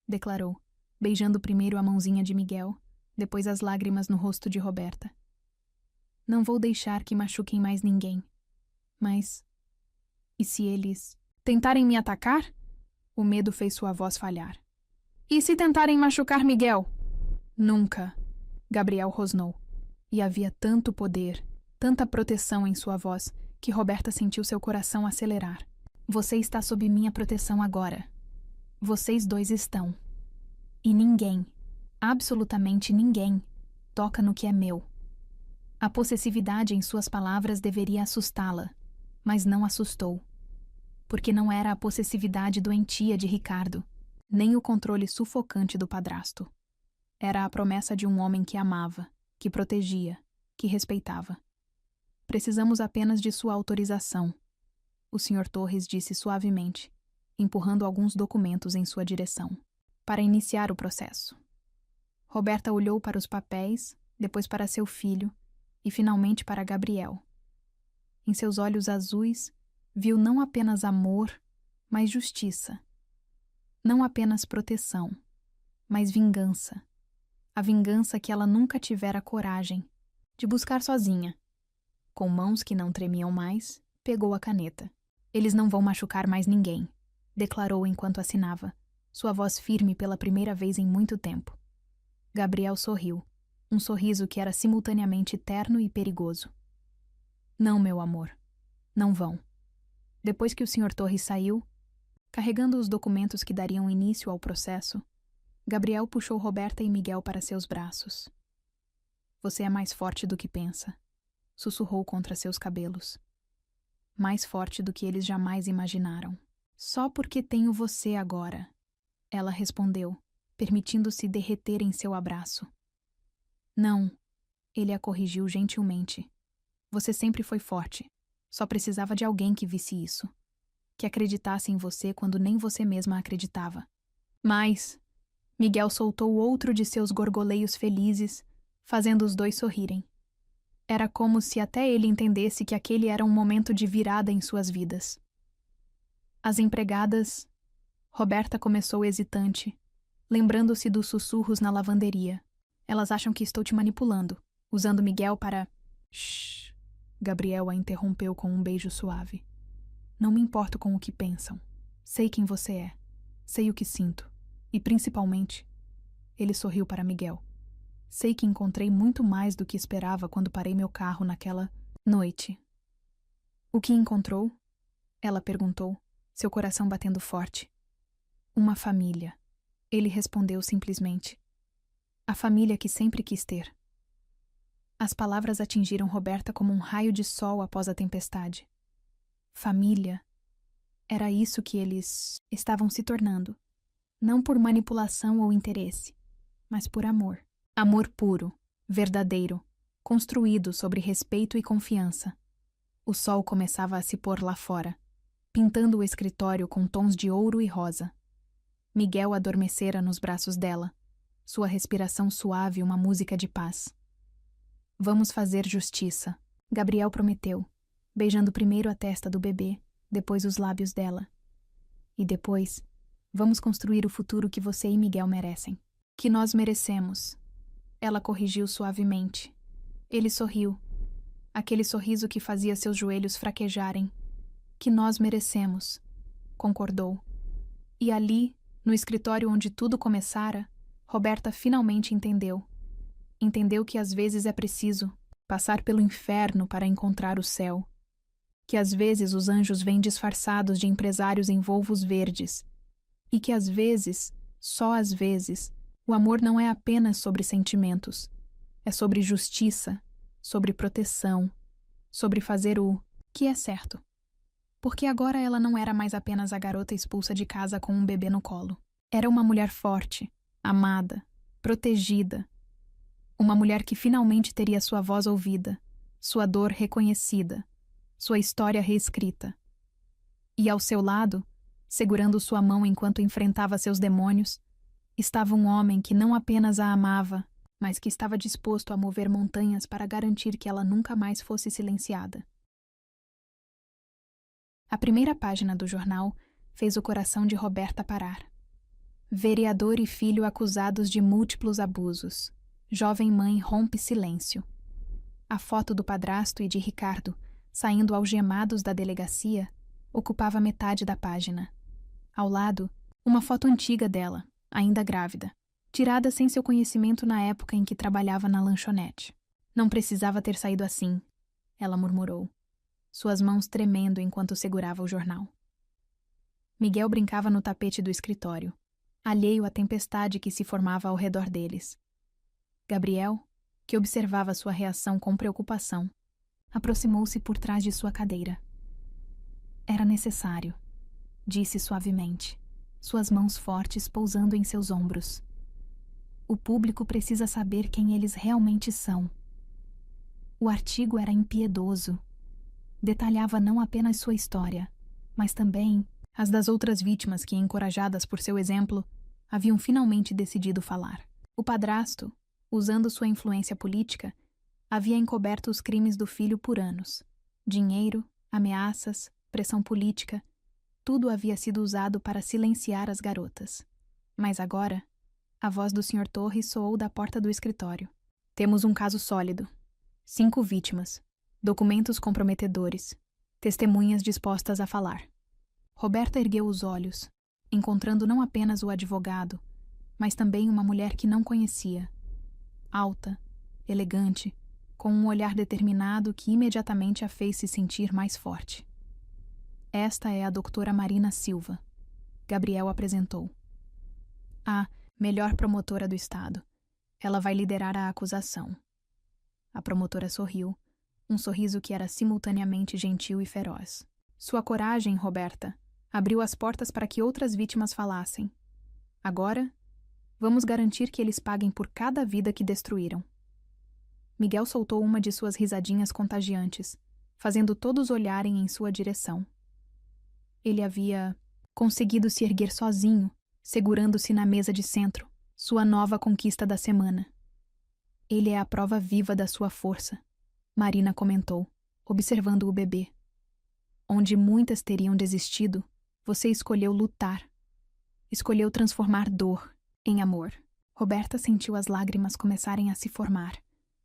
Speaker 2: declarou, beijando primeiro a mãozinha de Miguel, depois as lágrimas no rosto de Roberta. Não vou deixar que machuquem mais ninguém. Mas... e se eles tentarem me atacar? O medo fez sua voz falhar. E se tentarem machucar Miguel? Nunca, Gabriel rosnou. E havia tanto poder, tanta proteção em sua voz, que Roberta sentiu seu coração acelerar. Você está sob minha proteção agora. Vocês 2 estão. E ninguém, absolutamente ninguém, toca no que é meu. A possessividade em suas palavras deveria assustá-la, mas não assustou. Porque não era a possessividade doentia de Ricardo, nem o controle sufocante do padrasto. Era a promessa de um homem que amava, que protegia, que respeitava. Precisamos apenas de sua autorização, o Sr. Torres disse suavemente, empurrando alguns documentos em sua direção, para iniciar o processo. Roberta olhou para os papéis, depois para seu filho e finalmente para Gabriel. Em seus olhos azuis, viu não apenas amor, mas justiça. Não apenas proteção, mas vingança. A vingança que ela nunca tivera coragem de buscar sozinha. Com mãos que não tremiam mais, pegou a caneta. Eles não vão machucar mais ninguém, declarou enquanto assinava, sua voz firme pela primeira vez em muito tempo. Gabriel sorriu, um sorriso que era simultaneamente terno e perigoso. Não, meu amor, não vão. Depois que o Sr. Torres saiu, carregando os documentos que dariam início ao processo, Gabriel puxou Roberta e Miguel para seus braços. Você é mais forte do que pensa, sussurrou contra seus cabelos. Mais forte do que eles jamais imaginaram. Só porque tenho você agora, ela respondeu, permitindo-se derreter em seu abraço. Não, ele a corrigiu gentilmente. Você sempre foi forte. Só precisava de alguém que visse isso. Que acreditasse em você quando nem você mesma acreditava. Mas... Miguel soltou outro de seus gorgoleios felizes, fazendo os 2 sorrirem. Era como se até ele entendesse que aquele era um momento de virada em suas vidas. As empregadas... Roberta começou hesitante, lembrando-se dos sussurros na lavanderia. Elas acham que estou te manipulando, usando Miguel para... Shhh. Gabriel a interrompeu com um beijo suave. Não me importo com o que pensam. Sei quem você é. Sei o que sinto. E, principalmente, ele sorriu para Miguel. Sei que encontrei muito mais do que esperava quando parei meu carro naquela noite. O que encontrou? Ela perguntou, seu coração batendo forte. Uma família. Ele respondeu simplesmente. A família que sempre quis ter. As palavras atingiram Roberta como um raio de sol após a tempestade. Família. Era isso que eles estavam se tornando. Não por manipulação ou interesse, mas por amor. Amor puro, verdadeiro, construído sobre respeito e confiança. O sol começava a se pôr lá fora, pintando o escritório com tons de ouro e rosa. Miguel adormecera nos braços dela, sua respiração suave uma música de paz. Vamos fazer justiça, Gabriel prometeu, beijando primeiro a testa do bebê, depois os lábios dela. E depois, vamos construir o futuro que você e Miguel merecem. Que nós merecemos. Ela corrigiu suavemente. Ele sorriu. Aquele sorriso que fazia seus joelhos fraquejarem. Que nós merecemos, concordou. E ali, no escritório onde tudo começara, Roberta finalmente entendeu. Entendeu que às vezes é preciso passar pelo inferno para encontrar o céu. Que às vezes os anjos vêm disfarçados de empresários em Volvos verdes. E que às vezes, só às vezes, o amor não é apenas sobre sentimentos. É sobre justiça, sobre proteção, sobre fazer o que é certo. Porque agora ela não era mais apenas a garota expulsa de casa com um bebê no colo. Era uma mulher forte, amada, protegida. Uma mulher que finalmente teria sua voz ouvida, sua dor reconhecida, sua história reescrita. E ao seu lado, segurando sua mão enquanto enfrentava seus demônios, estava um homem que não apenas a amava, mas que estava disposto a mover montanhas para garantir que ela nunca mais fosse silenciada. A primeira página do jornal fez o coração de Roberta parar. Vereador e filho acusados de múltiplos abusos. Jovem mãe rompe silêncio. A foto do padrasto e de Ricardo, saindo algemados da delegacia, ocupava metade da página. Ao lado, uma foto antiga dela, ainda grávida, tirada sem seu conhecimento na época em que trabalhava na lanchonete. Não precisava ter saído assim, ela murmurou, suas mãos tremendo enquanto segurava o jornal. Miguel brincava no tapete do escritório, alheio à tempestade que se formava ao redor deles. Gabriel, que observava sua reação com preocupação, aproximou-se por trás de sua cadeira. Era necessário, disse suavemente, suas mãos fortes pousando em seus ombros. O público precisa saber quem eles realmente são. O artigo era impiedoso. Detalhava não apenas sua história, mas também as das outras vítimas que, encorajadas por seu exemplo, haviam finalmente decidido falar. O padrasto, usando sua influência política, havia encoberto os crimes do filho por anos. Dinheiro, ameaças, pressão política, tudo havia sido usado para silenciar as garotas. Mas agora, a voz do Sr. Torres soou da porta do escritório. Temos um caso sólido. 5 vítimas. Documentos comprometedores. Testemunhas dispostas a falar. Roberta ergueu os olhos, encontrando não apenas o advogado, mas também uma mulher que não conhecia. Alta, elegante, com um olhar determinado que imediatamente a fez se sentir mais forte. Esta é a doutora Marina Silva, Gabriel apresentou. A melhor promotora do estado. Ela vai liderar a acusação. A promotora sorriu, um sorriso que era simultaneamente gentil e feroz. Sua coragem, Roberta, abriu as portas para que outras vítimas falassem. Agora, vamos garantir que eles paguem por cada vida que destruíram. Miguel soltou uma de suas risadinhas contagiantes, fazendo todos olharem em sua direção. Ele havia conseguido se erguer sozinho, segurando-se na mesa de centro, sua nova conquista da semana. Ele é a prova viva da sua força, Marina comentou, observando o bebê. Onde muitas teriam desistido, você escolheu lutar. Escolheu transformar dor em amor. Roberta sentiu as lágrimas começarem a se formar,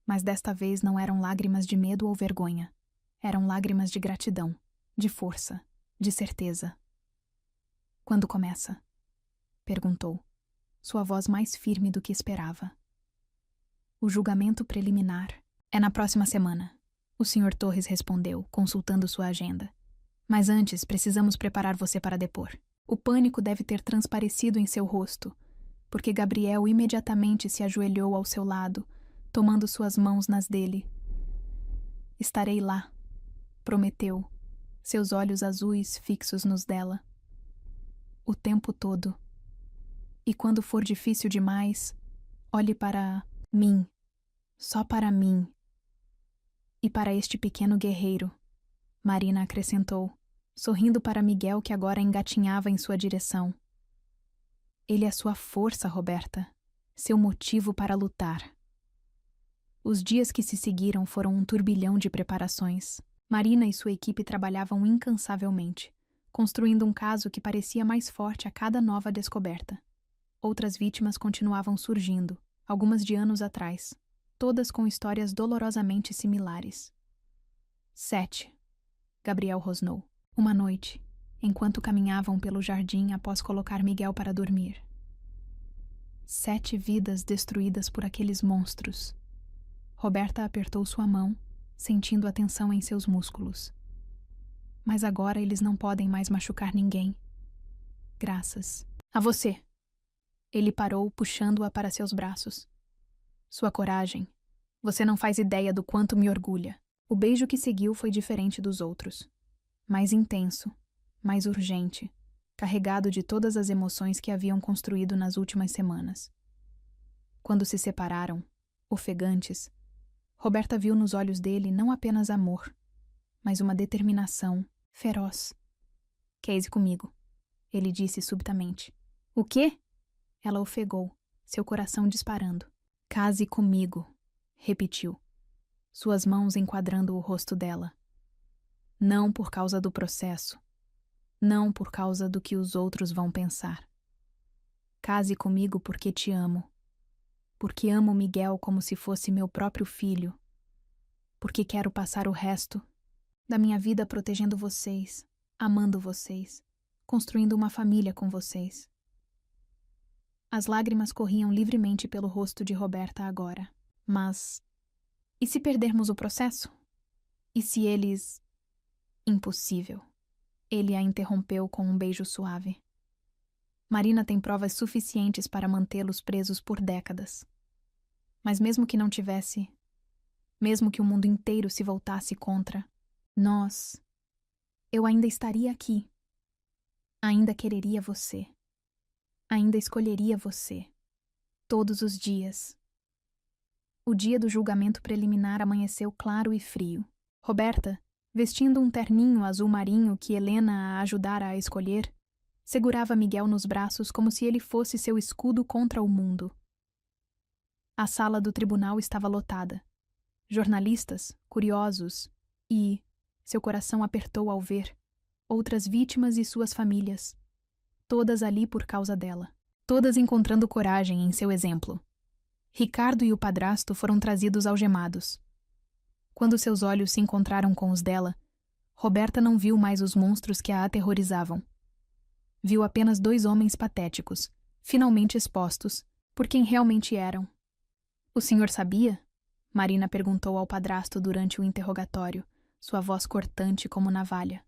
Speaker 2: mas desta vez não eram lágrimas de medo ou vergonha. Eram lágrimas de gratidão, de força, de certeza. Quando começa? Perguntou, sua voz mais firme do que esperava. O julgamento preliminar é na próxima semana, o Sr. Torres respondeu, consultando sua agenda. Mas antes, precisamos preparar você para depor. O pânico deve ter transparecido em seu rosto, porque Gabriel imediatamente se ajoelhou ao seu lado, tomando suas mãos nas dele. Estarei lá, prometeu, seus olhos azuis fixos nos dela. O tempo todo. E quando for difícil demais, olhe para mim, só para mim. E para este pequeno guerreiro, Marina acrescentou, sorrindo para Miguel que agora engatinhava em sua direção. Ele é sua força, Roberta, seu motivo para lutar. Os dias que se seguiram foram um turbilhão de preparações. Marina e sua equipe trabalhavam incansavelmente, construindo um caso que parecia mais forte a cada nova descoberta. Outras vítimas continuavam surgindo, algumas de anos atrás, todas com histórias dolorosamente similares. 7. Gabriel rosnou. Uma noite, enquanto caminhavam pelo jardim após colocar Miguel para dormir. 7 vidas destruídas por aqueles monstros. Roberta apertou sua mão, sentindo a tensão em seus músculos. Mas agora eles não podem mais machucar ninguém. Graças a você. Ele parou, puxando-a para seus braços. Sua coragem. Você não faz ideia do quanto me orgulha. O beijo que seguiu foi diferente dos outros. Mais intenso, mais urgente, carregado de todas as emoções que haviam construído nas últimas semanas. Quando se separaram, ofegantes, Roberta viu nos olhos dele não apenas amor, mas uma determinação feroz. Case comigo, ele disse subitamente. O quê? Ela ofegou, seu coração disparando. Case comigo, repetiu, suas mãos enquadrando o rosto dela. Não por causa do processo. Não por causa do que os outros vão pensar. Case comigo porque te amo. Porque amo Miguel como se fosse meu próprio filho. Porque quero passar o resto da minha vida protegendo vocês, amando vocês, construindo uma família com vocês. As lágrimas corriam livremente pelo rosto de Roberta agora. Mas, e se perdermos o processo? E se eles... Impossível. Ele a interrompeu com um beijo suave. Marina tem provas suficientes para mantê-los presos por décadas. Mas mesmo que não tivesse, mesmo que o mundo inteiro se voltasse contra nós, eu ainda estaria aqui. Ainda quereria você. Ainda escolheria você. Todos os dias. O dia do julgamento preliminar amanheceu claro e frio. Roberta, vestindo um terninho azul marinho que Helena a ajudara a escolher, segurava Miguel nos braços como se ele fosse seu escudo contra o mundo. A sala do tribunal estava lotada. Jornalistas, curiosos e, seu coração apertou ao ver, outras vítimas e suas famílias. Todas ali por causa dela. Todas encontrando coragem em seu exemplo. Ricardo e o padrasto foram trazidos algemados. Quando seus olhos se encontraram com os dela, Roberta não viu mais os monstros que a aterrorizavam. Viu apenas 2 homens patéticos, finalmente expostos, por quem realmente eram. O senhor sabia? Marina perguntou ao padrasto durante o interrogatório, sua voz cortante como navalha.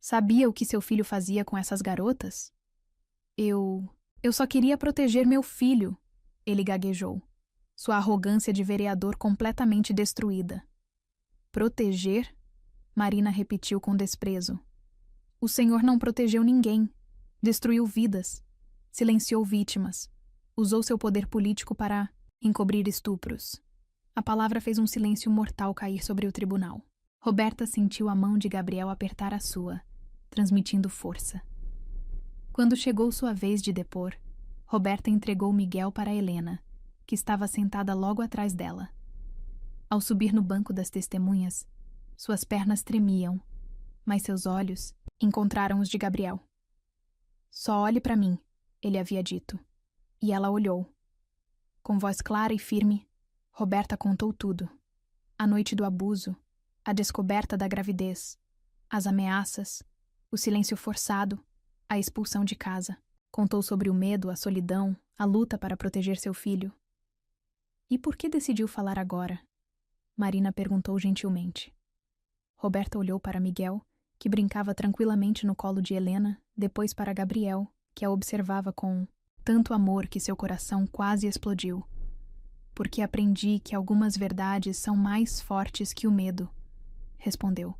Speaker 2: Sabia o que seu filho fazia com essas garotas? Eu só queria proteger meu filho, ele gaguejou, sua arrogância de vereador completamente destruída. Proteger? Marina repetiu com desprezo. O senhor não protegeu ninguém. Destruiu vidas. Silenciou vítimas. Usou seu poder político para encobrir estupros. A palavra fez um silêncio mortal cair sobre o tribunal. Roberta sentiu a mão de Gabriel apertar a sua, transmitindo força. Quando chegou sua vez de depor, Roberta entregou Miguel para Helena, que estava sentada logo atrás dela. Ao subir no banco das testemunhas, suas pernas tremiam, mas seus olhos encontraram os de Gabriel. Só olhe para mim, ele havia dito. E ela olhou. Com voz clara e firme, Roberta contou tudo. A noite do abuso, a descoberta da gravidez, as ameaças, o silêncio forçado, a expulsão de casa. Contou sobre o medo, a solidão, a luta para proteger seu filho. E por que decidiu falar agora? Marina perguntou gentilmente. Roberta olhou para Miguel, que brincava tranquilamente no colo de Helena, depois para Gabriel, que a observava com tanto amor que seu coração quase explodiu. Porque aprendi que algumas verdades são mais fortes que o medo, respondeu.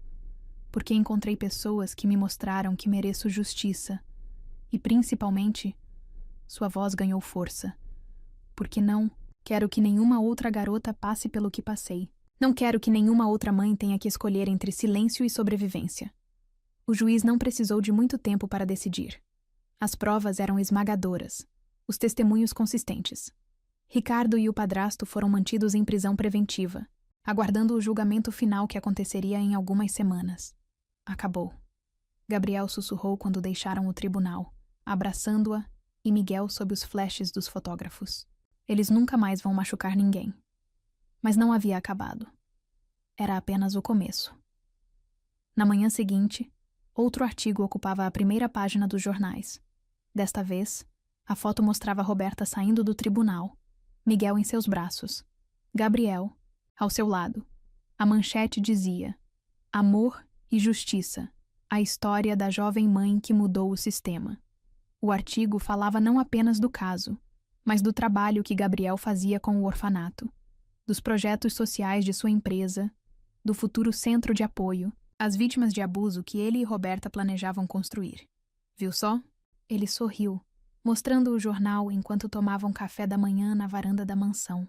Speaker 2: Porque encontrei pessoas que me mostraram que mereço justiça. E principalmente, sua voz ganhou força. Porque não quero que nenhuma outra garota passe pelo que passei. Não quero que nenhuma outra mãe tenha que escolher entre silêncio e sobrevivência. O juiz não precisou de muito tempo para decidir. As provas eram esmagadoras, os testemunhos consistentes. Ricardo e o padrasto foram mantidos em prisão preventiva, aguardando o julgamento final que aconteceria em algumas semanas. Acabou. Gabriel sussurrou quando deixaram o tribunal, abraçando-a e Miguel sob os flashes dos fotógrafos. Eles nunca mais vão machucar ninguém. Mas não havia acabado. Era apenas o começo. Na manhã seguinte, outro artigo ocupava a primeira página dos jornais. Desta vez, a foto mostrava Roberta saindo do tribunal, Miguel em seus braços, Gabriel, ao seu lado. A manchete dizia: Amor e Justiça, a história da jovem mãe que mudou o sistema. O artigo falava não apenas do caso, mas do trabalho que Gabriel fazia com o orfanato, dos projetos sociais de sua empresa, do futuro centro de apoio, às vítimas de abuso que ele e Roberta planejavam construir. Viu só? Ele sorriu, mostrando o jornal enquanto tomavam café da manhã na varanda da mansão.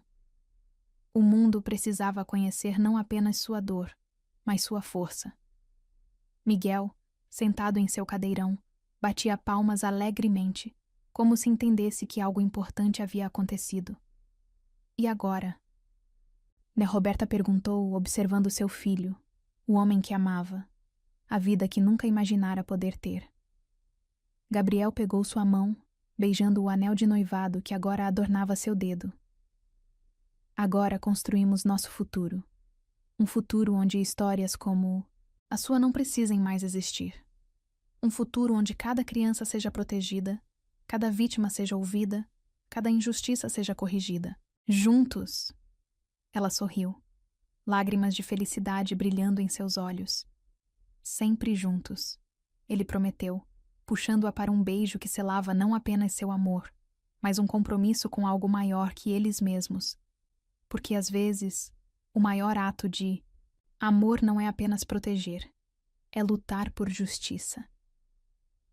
Speaker 2: O mundo precisava conhecer não apenas sua dor, mas sua força. Miguel, sentado em seu cadeirão, batia palmas alegremente, como se entendesse que algo importante havia acontecido. E agora? Roberta perguntou, observando seu filho, o homem que amava, a vida que nunca imaginara poder ter. Gabriel pegou sua mão, beijando o anel de noivado que agora adornava seu dedo. Agora construímos nosso futuro. Um futuro onde histórias como a sua não precisem mais existir. Um futuro onde cada criança seja protegida, cada vítima seja ouvida, cada injustiça seja corrigida. Juntos! Ela sorriu, lágrimas de felicidade brilhando em seus olhos. Sempre juntos, ele prometeu, puxando-a para um beijo que selava não apenas seu amor, mas um compromisso com algo maior que eles mesmos. Porque às vezes, o maior ato de amor não é apenas proteger, é lutar por justiça.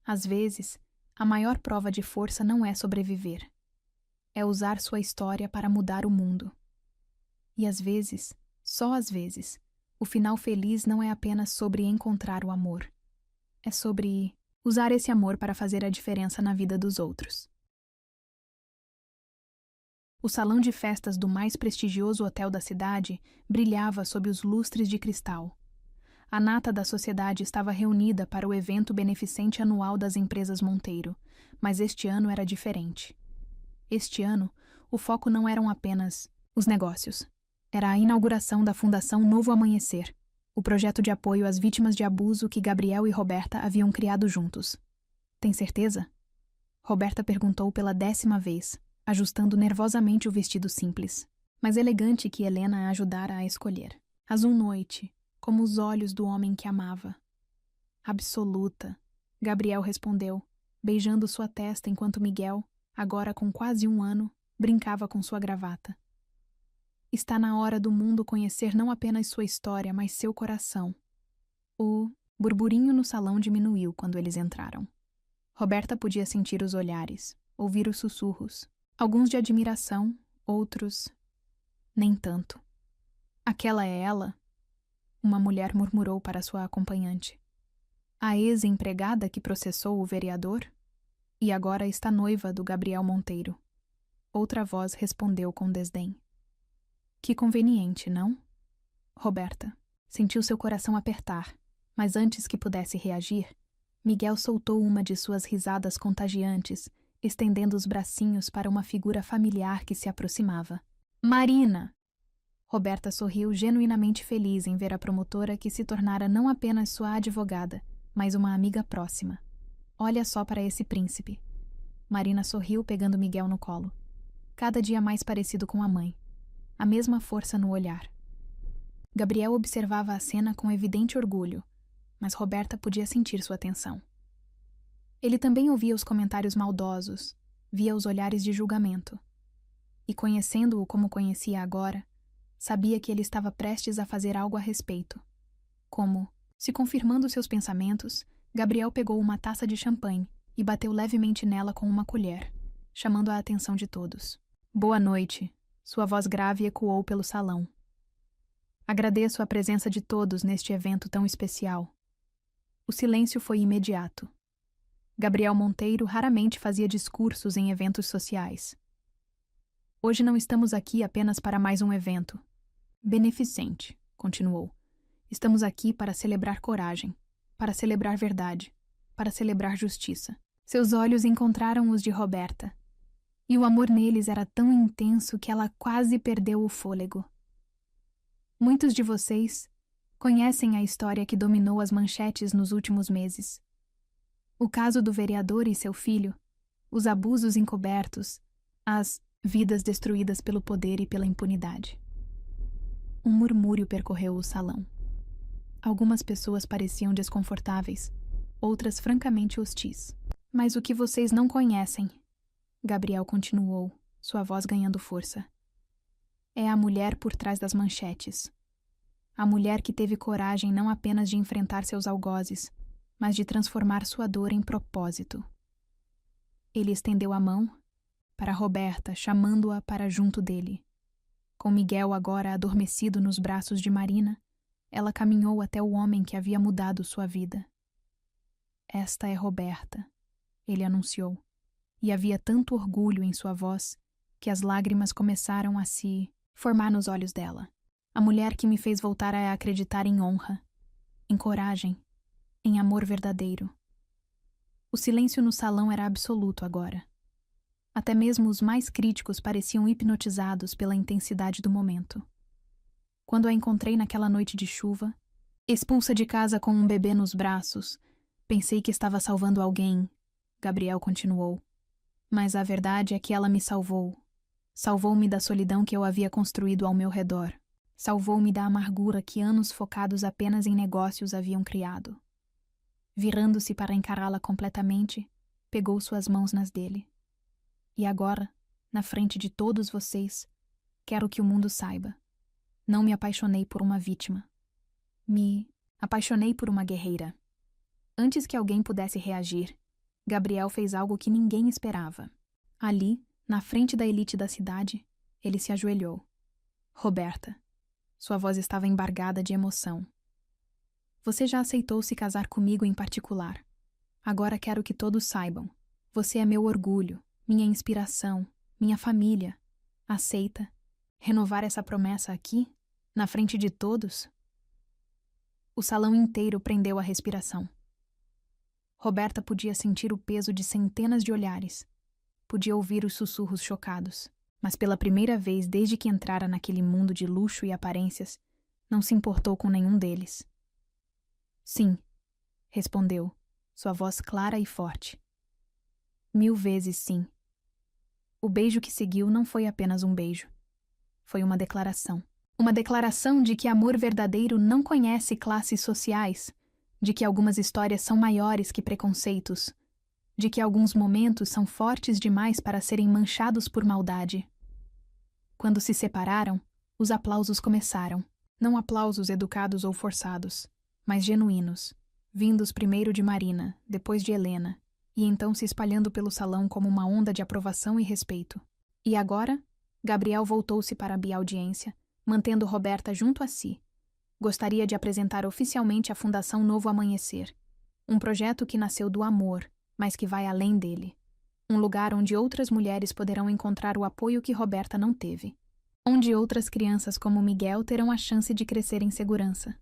Speaker 2: Às vezes, a maior prova de força não é sobreviver, é usar sua história para mudar o mundo. E às vezes, só às vezes, o final feliz não é apenas sobre encontrar o amor. É sobre usar esse amor para fazer a diferença na vida dos outros. O salão de festas do mais prestigioso hotel da cidade brilhava sob os lustres de cristal. A nata da sociedade estava reunida para o evento beneficente anual das empresas Monteiro, mas este ano era diferente. Este ano, o foco não eram apenas os negócios. Era a inauguração da Fundação Novo Amanhecer, o projeto de apoio às vítimas de abuso que Gabriel e Roberta haviam criado juntos. Tem certeza? Roberta perguntou pela 10ª vez, ajustando nervosamente o vestido simples, mas elegante que Helena a ajudara a escolher. Azul noite, como os olhos do homem que amava. Absoluta, Gabriel respondeu, beijando sua testa enquanto Miguel, agora com quase 1 ano, brincava com sua gravata. Está na hora do mundo conhecer não apenas sua história, mas seu coração. O burburinho no salão diminuiu quando eles entraram. Roberta podia sentir os olhares, ouvir os sussurros, alguns de admiração, outros nem tanto. Aquela é ela? Uma mulher murmurou para sua acompanhante. A ex-empregada que processou o vereador? E agora está noiva do Gabriel Monteiro. Outra voz respondeu com desdém. Que conveniente, não? Roberta sentiu seu coração apertar, mas antes que pudesse reagir, Miguel soltou uma de suas risadas contagiantes estendendo os bracinhos para uma figura familiar que se aproximava. Marina! Roberta sorriu genuinamente feliz em ver a promotora que se tornara não apenas sua advogada, mas uma amiga próxima. Olha só para esse príncipe. Marina sorriu pegando Miguel no colo. Cada dia mais parecido com a mãe. A mesma força no olhar. Gabriel observava a cena com evidente orgulho, mas Roberta podia sentir sua tensão. Ele também ouvia os comentários maldosos, via os olhares de julgamento. E conhecendo-o como conhecia agora, sabia que ele estava prestes a fazer algo a respeito. Como, se confirmando seus pensamentos, Gabriel pegou uma taça de champanhe e bateu levemente nela com uma colher, chamando a atenção de todos. Boa noite, sua voz grave ecoou pelo salão. Agradeço a presença de todos neste evento tão especial. O silêncio foi imediato. Gabriel Monteiro raramente fazia discursos em eventos sociais. Hoje não estamos aqui apenas para mais um evento. Beneficente, continuou. Estamos aqui para celebrar coragem, para celebrar verdade, para celebrar justiça. Seus olhos encontraram os de Roberta. E o amor neles era tão intenso que ela quase perdeu o fôlego. Muitos de vocês conhecem a história que dominou as manchetes nos últimos meses. O caso do vereador e seu filho, os abusos encobertos, as vidas destruídas pelo poder e pela impunidade. Um murmúrio percorreu o salão. Algumas pessoas pareciam desconfortáveis, outras francamente hostis. Mas o que vocês não conhecem, Gabriel continuou, sua voz ganhando força, é a mulher por trás das manchetes. A mulher que teve coragem não apenas de enfrentar seus algozes, mas de transformar sua dor em propósito. Ele estendeu a mão para Roberta, chamando-a para junto dele. Com Miguel agora adormecido nos braços de Marina, ela caminhou até o homem que havia mudado sua vida. Esta é Roberta, ele anunciou, e havia tanto orgulho em sua voz que as lágrimas começaram a se formar nos olhos dela. A mulher que me fez voltar a acreditar em honra, em coragem, em amor verdadeiro. O silêncio no salão era absoluto agora. Até mesmo os mais críticos pareciam hipnotizados pela intensidade do momento. Quando a encontrei naquela noite de chuva, expulsa de casa com um bebê nos braços, pensei que estava salvando alguém, Gabriel continuou. Mas a verdade é que ela me salvou. Salvou-me da solidão que eu havia construído ao meu redor. Salvou-me da amargura que anos focados apenas em negócios haviam criado. Virando-se para encará-la completamente, pegou suas mãos nas dele. E agora, na frente de todos vocês, quero que o mundo saiba. Não me apaixonei por uma vítima. Me apaixonei por uma guerreira. Antes que alguém pudesse reagir, Gabriel fez algo que ninguém esperava. Ali, na frente da elite da cidade, ele se ajoelhou. Roberta. Sua voz estava embargada de emoção. Você já aceitou se casar comigo em particular. Agora quero que todos saibam. Você é meu orgulho, minha inspiração, minha família. Aceita renovar essa promessa aqui, na frente de todos? O salão inteiro prendeu a respiração. Roberta podia sentir o peso de centenas de olhares. Podia ouvir os sussurros chocados. Mas pela primeira vez desde que entrara naquele mundo de luxo e aparências, não se importou com nenhum deles. Sim, respondeu, sua voz clara e forte. 1000 vezes sim. O beijo que seguiu não foi apenas um beijo. Foi uma declaração. Uma declaração de que amor verdadeiro não conhece classes sociais, de que algumas histórias são maiores que preconceitos, de que alguns momentos são fortes demais para serem manchados por maldade. Quando se separaram, os aplausos começaram. Não aplausos educados ou forçados, mas genuínos, vindos primeiro de Marina, depois de Helena, e então se espalhando pelo salão como uma onda de aprovação e respeito. E agora, Gabriel voltou-se para a biaudiência, mantendo Roberta junto a si. Gostaria de apresentar oficialmente a Fundação Novo Amanhecer, um projeto que nasceu do amor, mas que vai além dele. Um lugar onde outras mulheres poderão encontrar o apoio que Roberta não teve. Onde outras crianças como Miguel terão a chance de crescer em segurança.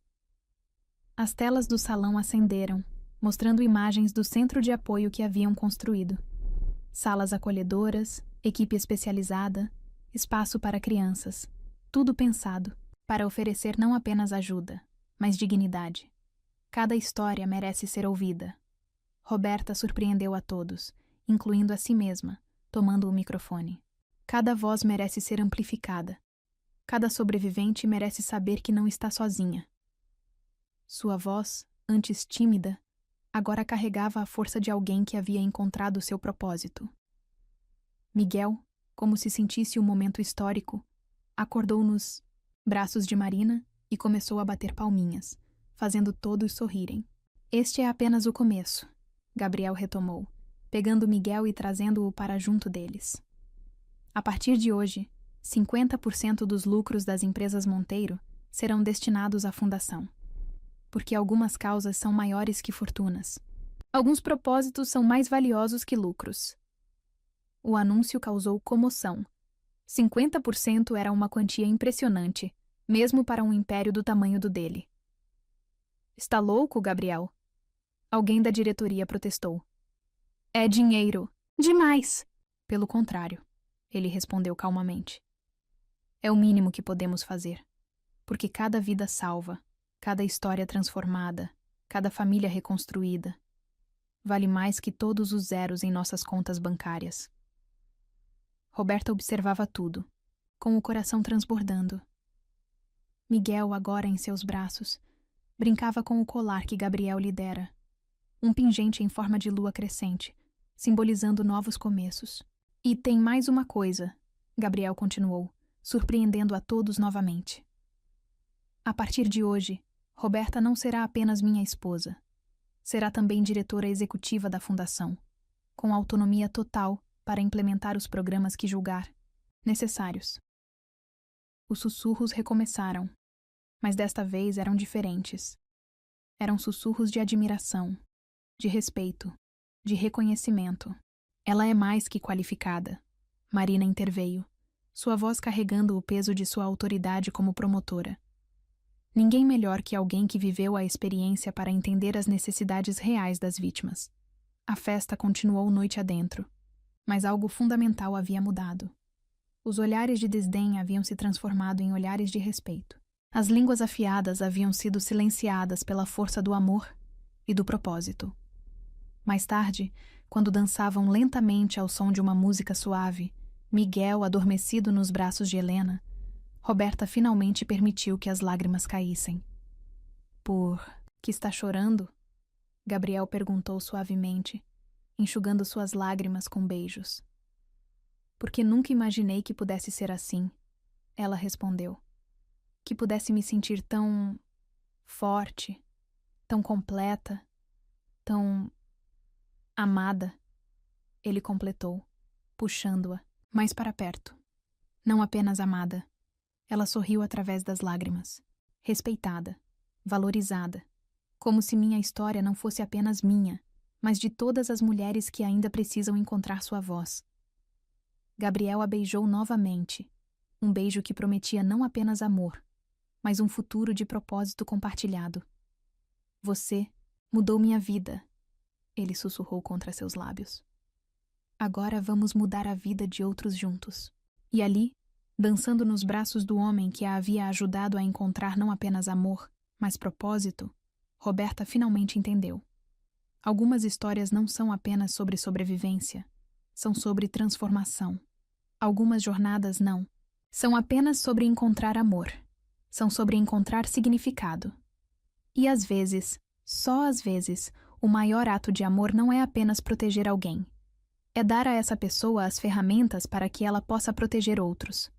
Speaker 2: As telas do salão acenderam, mostrando imagens do centro de apoio que haviam construído. Salas acolhedoras, equipe especializada, espaço para crianças. Tudo pensado para oferecer não apenas ajuda, mas dignidade. Cada história merece ser ouvida. Roberta surpreendeu a todos, incluindo a si mesma, tomando o microfone. Cada voz merece ser amplificada. Cada sobrevivente merece saber que não está sozinha. Sua voz, antes tímida, agora carregava a força de alguém que havia encontrado seu propósito. Miguel, como se sentisse um momento histórico, acordou nos braços de Marina e começou a bater palminhas, fazendo todos sorrirem. Este é apenas o começo, Gabriel retomou, pegando Miguel e trazendo-o para junto deles. A partir de hoje, 50% dos lucros das empresas Monteiro serão destinados à fundação. Porque algumas causas são maiores que fortunas. Alguns propósitos são mais valiosos que lucros. O anúncio causou comoção. 50% era uma quantia impressionante, mesmo para um império do tamanho do dele. Está louco, Gabriel? Alguém da diretoria protestou. É dinheiro. Demais! Pelo contrário, ele respondeu calmamente. É o mínimo que podemos fazer. Porque cada vida salva, cada história transformada, cada família reconstruída, vale mais que todos os zeros em nossas contas bancárias. Roberta observava tudo, com o coração transbordando. Miguel, agora em seus braços, brincava com o colar que Gabriel lhe dera, um pingente em forma de lua crescente, simbolizando novos começos. E tem mais uma coisa, Gabriel continuou, surpreendendo a todos novamente. A partir de hoje, Roberta não será apenas minha esposa. Será também diretora executiva da fundação, com autonomia total para implementar os programas que julgar necessários. Os sussurros recomeçaram, mas desta vez eram diferentes. Eram sussurros de admiração, de respeito, de reconhecimento. Ela é mais que qualificada. Marina interveio, sua voz carregando o peso de sua autoridade como promotora. Ninguém melhor que alguém que viveu a experiência para entender as necessidades reais das vítimas. A festa continuou noite adentro, mas algo fundamental havia mudado. Os olhares de desdém haviam se transformado em olhares de respeito. As línguas afiadas haviam sido silenciadas pela força do amor e do propósito. Mais tarde, quando dançavam lentamente ao som de uma música suave, Miguel adormecido nos braços de Helena, Roberta finalmente permitiu que as lágrimas caíssem. Por que está chorando? Gabriel perguntou suavemente, enxugando suas lágrimas com beijos. Porque nunca imaginei que pudesse ser assim, ela respondeu. Que pudesse me sentir tão forte, tão completa, tão amada. Ele completou, puxando-a mais para perto. Não apenas amada. Ela sorriu através das lágrimas. Respeitada, valorizada, como se minha história não fosse apenas minha, mas de todas as mulheres que ainda precisam encontrar sua voz. Gabriel a beijou novamente, um beijo que prometia não apenas amor, mas um futuro de propósito compartilhado. Você mudou minha vida, ele sussurrou contra seus lábios. Agora vamos mudar a vida de outros juntos. E ali, dançando nos braços do homem que a havia ajudado a encontrar não apenas amor, mas propósito, Roberta finalmente entendeu. Algumas histórias não são apenas sobre sobrevivência, são sobre transformação. Algumas jornadas não. São apenas sobre encontrar amor. São sobre encontrar significado. E às vezes, só às vezes, o maior ato de amor não é apenas proteger alguém. É dar a essa pessoa as ferramentas para que ela possa proteger outros.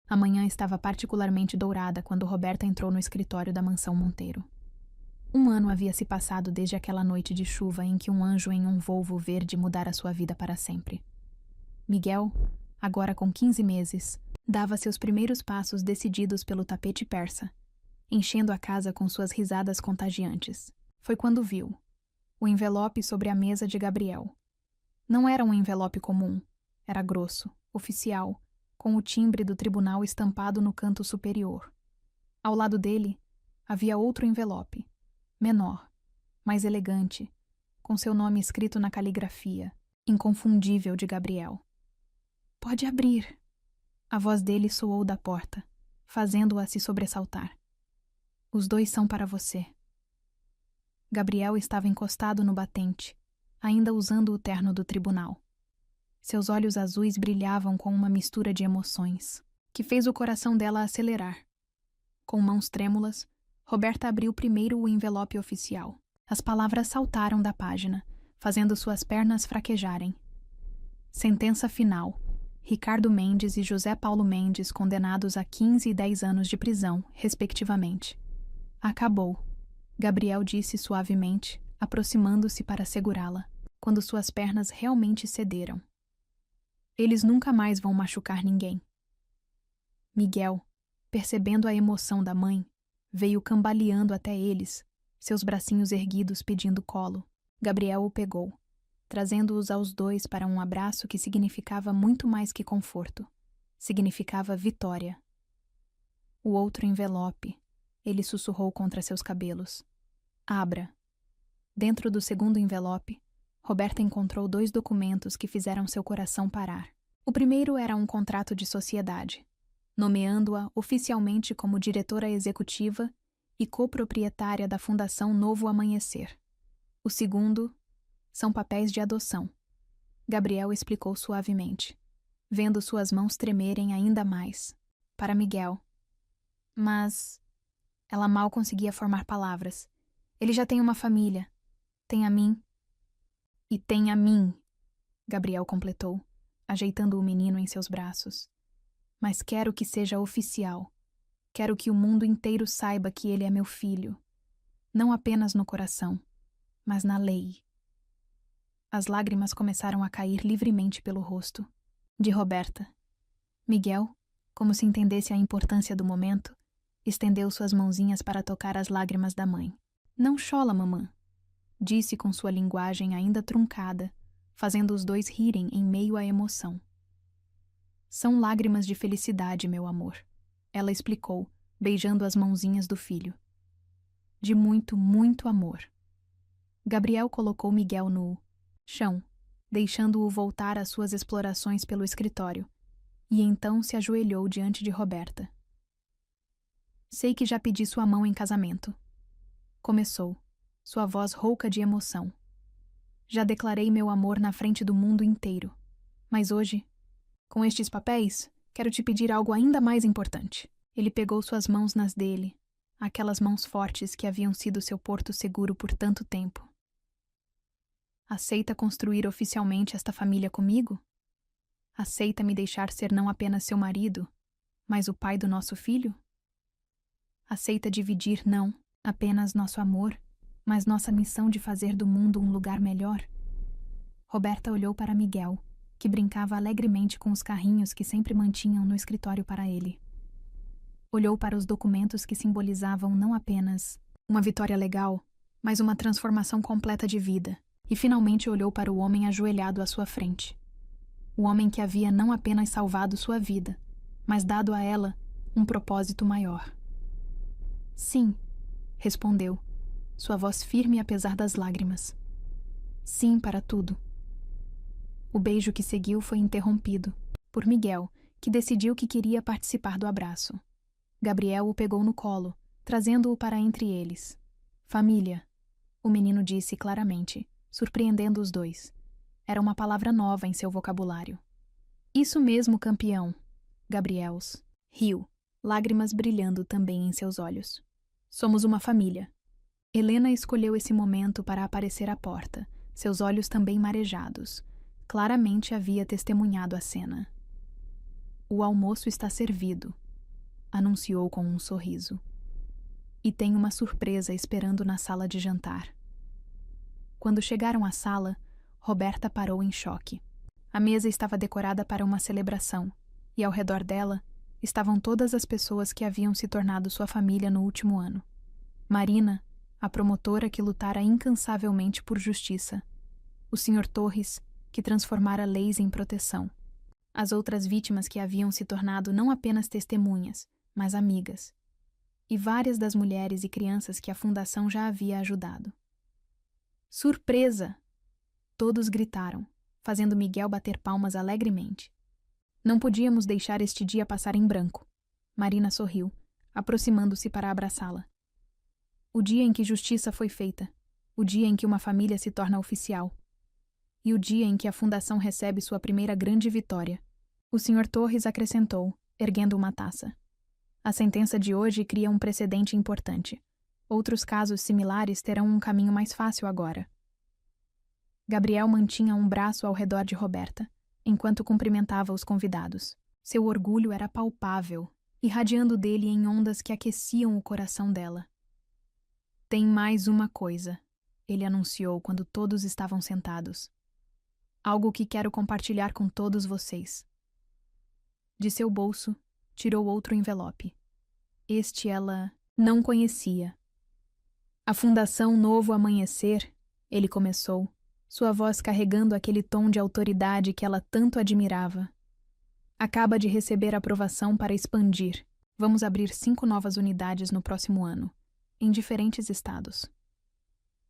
Speaker 2: A manhã estava particularmente dourada quando Roberta entrou no escritório da mansão Monteiro. 1 ano havia se passado desde aquela noite de chuva em que um anjo em um Volvo verde mudara sua vida para sempre. Miguel, agora com 15 meses, dava seus primeiros passos decididos pelo tapete persa, enchendo a casa com suas risadas contagiantes. Foi quando viu o envelope sobre a mesa de Gabriel. Não era um envelope comum, era grosso, oficial, com o timbre do tribunal estampado no canto superior. Ao lado dele, havia outro envelope, menor, mais elegante, com seu nome escrito na caligrafia, inconfundível de Gabriel. Pode abrir. A voz dele soou da porta, fazendo-a se sobressaltar. Os dois são para você. Gabriel estava encostado no batente, ainda usando o terno do tribunal. Seus olhos azuis brilhavam com uma mistura de emoções, que fez o coração dela acelerar. Com mãos trêmulas, Roberta abriu primeiro o envelope oficial. As palavras saltaram da página, fazendo suas pernas fraquejarem. Sentença final. Ricardo Mendes e José Paulo Mendes condenados a 15 e 10 anos de prisão, respectivamente. Acabou, Gabriel disse suavemente, aproximando-se para segurá-la, quando suas pernas realmente cederam. Eles nunca mais vão machucar ninguém. Miguel, percebendo a emoção da mãe, veio cambaleando até eles, seus bracinhos erguidos pedindo colo. Gabriel o pegou, trazendo-os aos dois para um abraço que significava muito mais que conforto. Significava vitória. O outro envelope, ele sussurrou contra seus cabelos. Abra. Dentro do segundo envelope, Roberta encontrou 2 documentos que fizeram seu coração parar. O primeiro era um contrato de sociedade, nomeando-a oficialmente como diretora executiva e coproprietária da Fundação Novo Amanhecer. O segundo são papéis de adoção. Gabriel explicou suavemente, vendo suas mãos tremerem ainda mais. Para Miguel. Mas ela mal conseguia formar palavras. Ele já tem uma família. Tem a mim. E tem a mim, Gabriel completou, ajeitando o menino em seus braços. Mas quero que seja oficial. Quero que o mundo inteiro saiba que ele é meu filho. Não apenas no coração, mas na lei. As lágrimas começaram a cair livremente pelo rosto. De Roberta. Miguel, como se entendesse a importância do momento, estendeu suas mãozinhas para tocar as lágrimas da mãe. Não chola, mamã, disse com sua linguagem ainda truncada, fazendo os dois rirem em meio à emoção. São lágrimas de felicidade, meu amor, ela explicou, beijando as mãozinhas do filho. De muito, muito amor. Gabriel colocou Miguel no chão, deixando-o voltar às suas explorações pelo escritório, e então se ajoelhou diante de Roberta. Sei que já pedi sua mão em casamento. Começou, sua voz rouca de emoção. Já declarei meu amor na frente do mundo inteiro. Mas hoje, com estes papéis, quero te pedir algo ainda mais importante. Ele pegou suas mãos nas dele, aquelas mãos fortes que haviam sido seu porto seguro por tanto tempo. Aceita construir oficialmente esta família comigo? Aceita me deixar ser não apenas seu marido, mas o pai do nosso filho? Aceita dividir não apenas nosso amor, mas nossa missão de fazer do mundo um lugar melhor? Roberta olhou para Miguel, que brincava alegremente com os carrinhos que sempre mantinham no escritório para ele. Olhou para os documentos que simbolizavam não apenas uma vitória legal, mas uma transformação completa de vida, e finalmente olhou para o homem ajoelhado à sua frente. O homem que havia não apenas salvado sua vida, mas dado a ela um propósito maior. Sim, respondeu, sua voz firme apesar das lágrimas. Sim para tudo. O beijo que seguiu foi interrompido por Miguel, que decidiu que queria participar do abraço. Gabriel o pegou no colo, trazendo-o para entre eles. Família, o menino disse claramente, surpreendendo os dois. Era uma palavra nova em seu vocabulário. Isso mesmo, campeão. Gabriels riu, lágrimas brilhando também em seus olhos. Somos uma família. Helena escolheu esse momento para aparecer à porta, seus olhos também marejados. Claramente havia testemunhado a cena. O almoço está servido, anunciou com um sorriso. E tem uma surpresa esperando na sala de jantar. Quando chegaram à sala, Roberta parou em choque. A mesa estava decorada para uma celebração, e ao redor dela estavam todas as pessoas que haviam se tornado sua família no último ano. Marina, a promotora que lutara incansavelmente por justiça. O Sr. Torres, que transformara leis em proteção. As outras vítimas que haviam se tornado não apenas testemunhas, mas amigas. E várias das mulheres e crianças que a fundação já havia ajudado. Surpresa! Todos gritaram, fazendo Miguel bater palmas alegremente. Não podíamos deixar este dia passar em branco. Marina sorriu, aproximando-se para abraçá-la. O dia em que justiça foi feita, o dia em que uma família se torna oficial, e o dia em que a Fundação recebe sua primeira grande vitória. O Sr. Torres acrescentou, erguendo uma taça. A sentença de hoje cria um precedente importante. Outros casos similares terão um caminho mais fácil agora. Gabriel mantinha um braço ao redor de Roberta, enquanto cumprimentava os convidados. Seu orgulho era palpável, irradiando dele em ondas que aqueciam o coração dela. Tem mais uma coisa, ele anunciou quando todos estavam sentados. Algo que quero compartilhar com todos vocês. De seu bolso, tirou outro envelope. Este ela não conhecia. A Fundação Novo Amanhecer, ele começou, sua voz carregando aquele tom de autoridade que ela tanto admirava. Acaba de receber aprovação para expandir. Vamos abrir 5 novas unidades no próximo ano, em diferentes estados.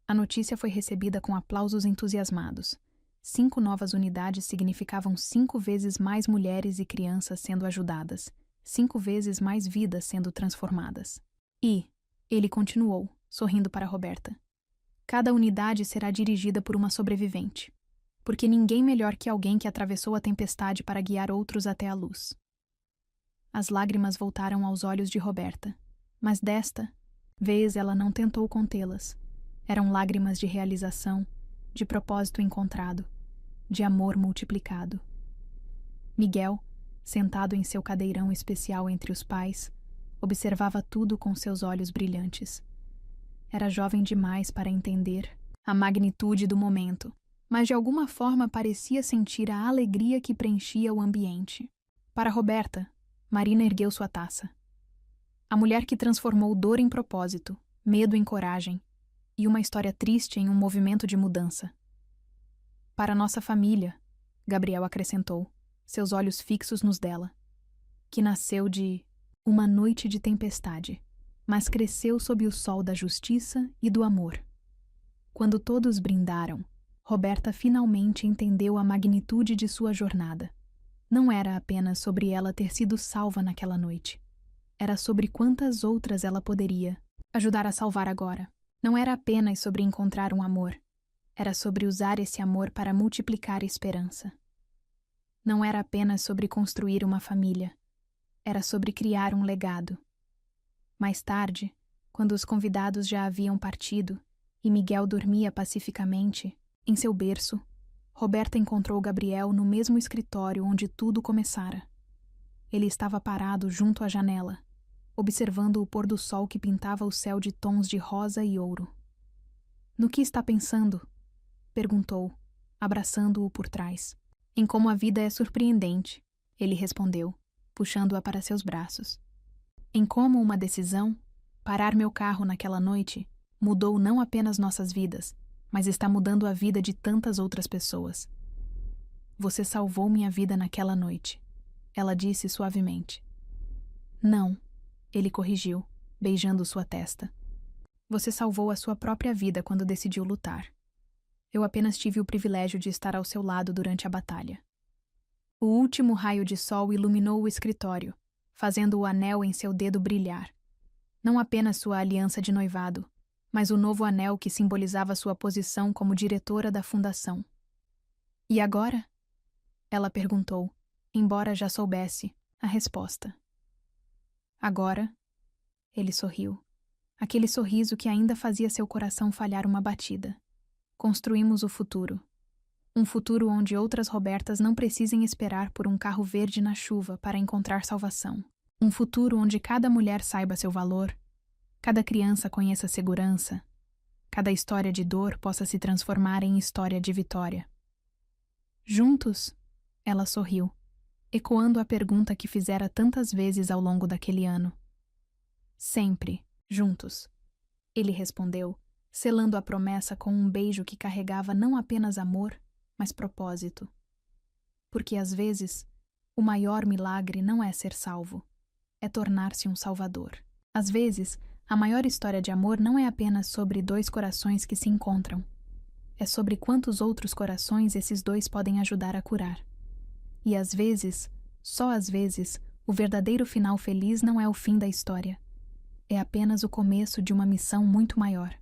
Speaker 2: A notícia foi recebida com aplausos entusiasmados. 5 novas unidades significavam 5 vezes mais mulheres e crianças sendo ajudadas, 5 vezes mais vidas sendo transformadas. E, ele continuou, sorrindo para Roberta, cada unidade será dirigida por uma sobrevivente, porque ninguém melhor que alguém que atravessou a tempestade para guiar outros até a luz. As lágrimas voltaram aos olhos de Roberta, mas desta vez ela não tentou contê-las. Eram lágrimas de realização, de propósito encontrado, de amor multiplicado. Miguel, sentado em seu cadeirão especial entre os pais, observava tudo com seus olhos brilhantes. Era jovem demais para entender a magnitude do momento, mas de alguma forma parecia sentir a alegria que preenchia o ambiente. Para Roberta, Marina ergueu sua taça. A mulher que transformou dor em propósito, medo em coragem, e uma história triste em um movimento de mudança. Para nossa família, Gabriel acrescentou, seus olhos fixos nos dela, que nasceu de uma noite de tempestade, mas cresceu sob o sol da justiça e do amor. Quando todos brindaram, Roberta finalmente entendeu a magnitude de sua jornada. Não era apenas sobre ela ter sido salva naquela noite. Era sobre quantas outras ela poderia ajudar a salvar agora. Não era apenas sobre encontrar um amor. Era sobre usar esse amor para multiplicar esperança. Não era apenas sobre construir uma família. Era sobre criar um legado. Mais tarde, quando os convidados já haviam partido e Miguel dormia pacificamente, em seu berço, Roberta encontrou Gabriel no mesmo escritório onde tudo começara. Ele estava parado junto à janela, observando o pôr do sol que pintava o céu de tons de rosa e ouro. "No que está pensando?" perguntou, abraçando-o por trás. "Em como a vida é surpreendente", ele respondeu, puxando-a para seus braços. "Em como uma decisão, parar meu carro naquela noite, mudou não apenas nossas vidas, mas está mudando a vida de tantas outras pessoas. Você salvou minha vida naquela noite", ela disse suavemente. "Não", ele corrigiu, beijando sua testa. "Você salvou a sua própria vida quando decidiu lutar. Eu apenas tive o privilégio de estar ao seu lado durante a batalha." O último raio de sol iluminou o escritório, fazendo o anel em seu dedo brilhar. Não apenas sua aliança de noivado, mas o novo anel que simbolizava sua posição como diretora da fundação. "E agora?" ela perguntou, embora já soubesse a resposta. "Agora?" ele sorriu. Aquele sorriso que ainda fazia seu coração falhar uma batida. "Construímos o futuro. Um futuro onde outras Robertas não precisem esperar por um carro verde na chuva para encontrar salvação. Um futuro onde cada mulher saiba seu valor, cada criança conheça segurança, cada história de dor possa se transformar em história de vitória." "Juntos?" ela sorriu, ecoando a pergunta que fizera tantas vezes ao longo daquele ano. "Sempre, juntos", ele respondeu, selando a promessa com um beijo que carregava não apenas amor, mas propósito. Porque às vezes, o maior milagre não é ser salvo, é tornar-se um salvador. Às vezes, a maior história de amor não é apenas sobre 2 corações que se encontram. é sobre quantos outros corações esses dois podem ajudar a curar. E às vezes, só às vezes, o verdadeiro final feliz não é o fim da história. É apenas o começo de uma missão muito maior.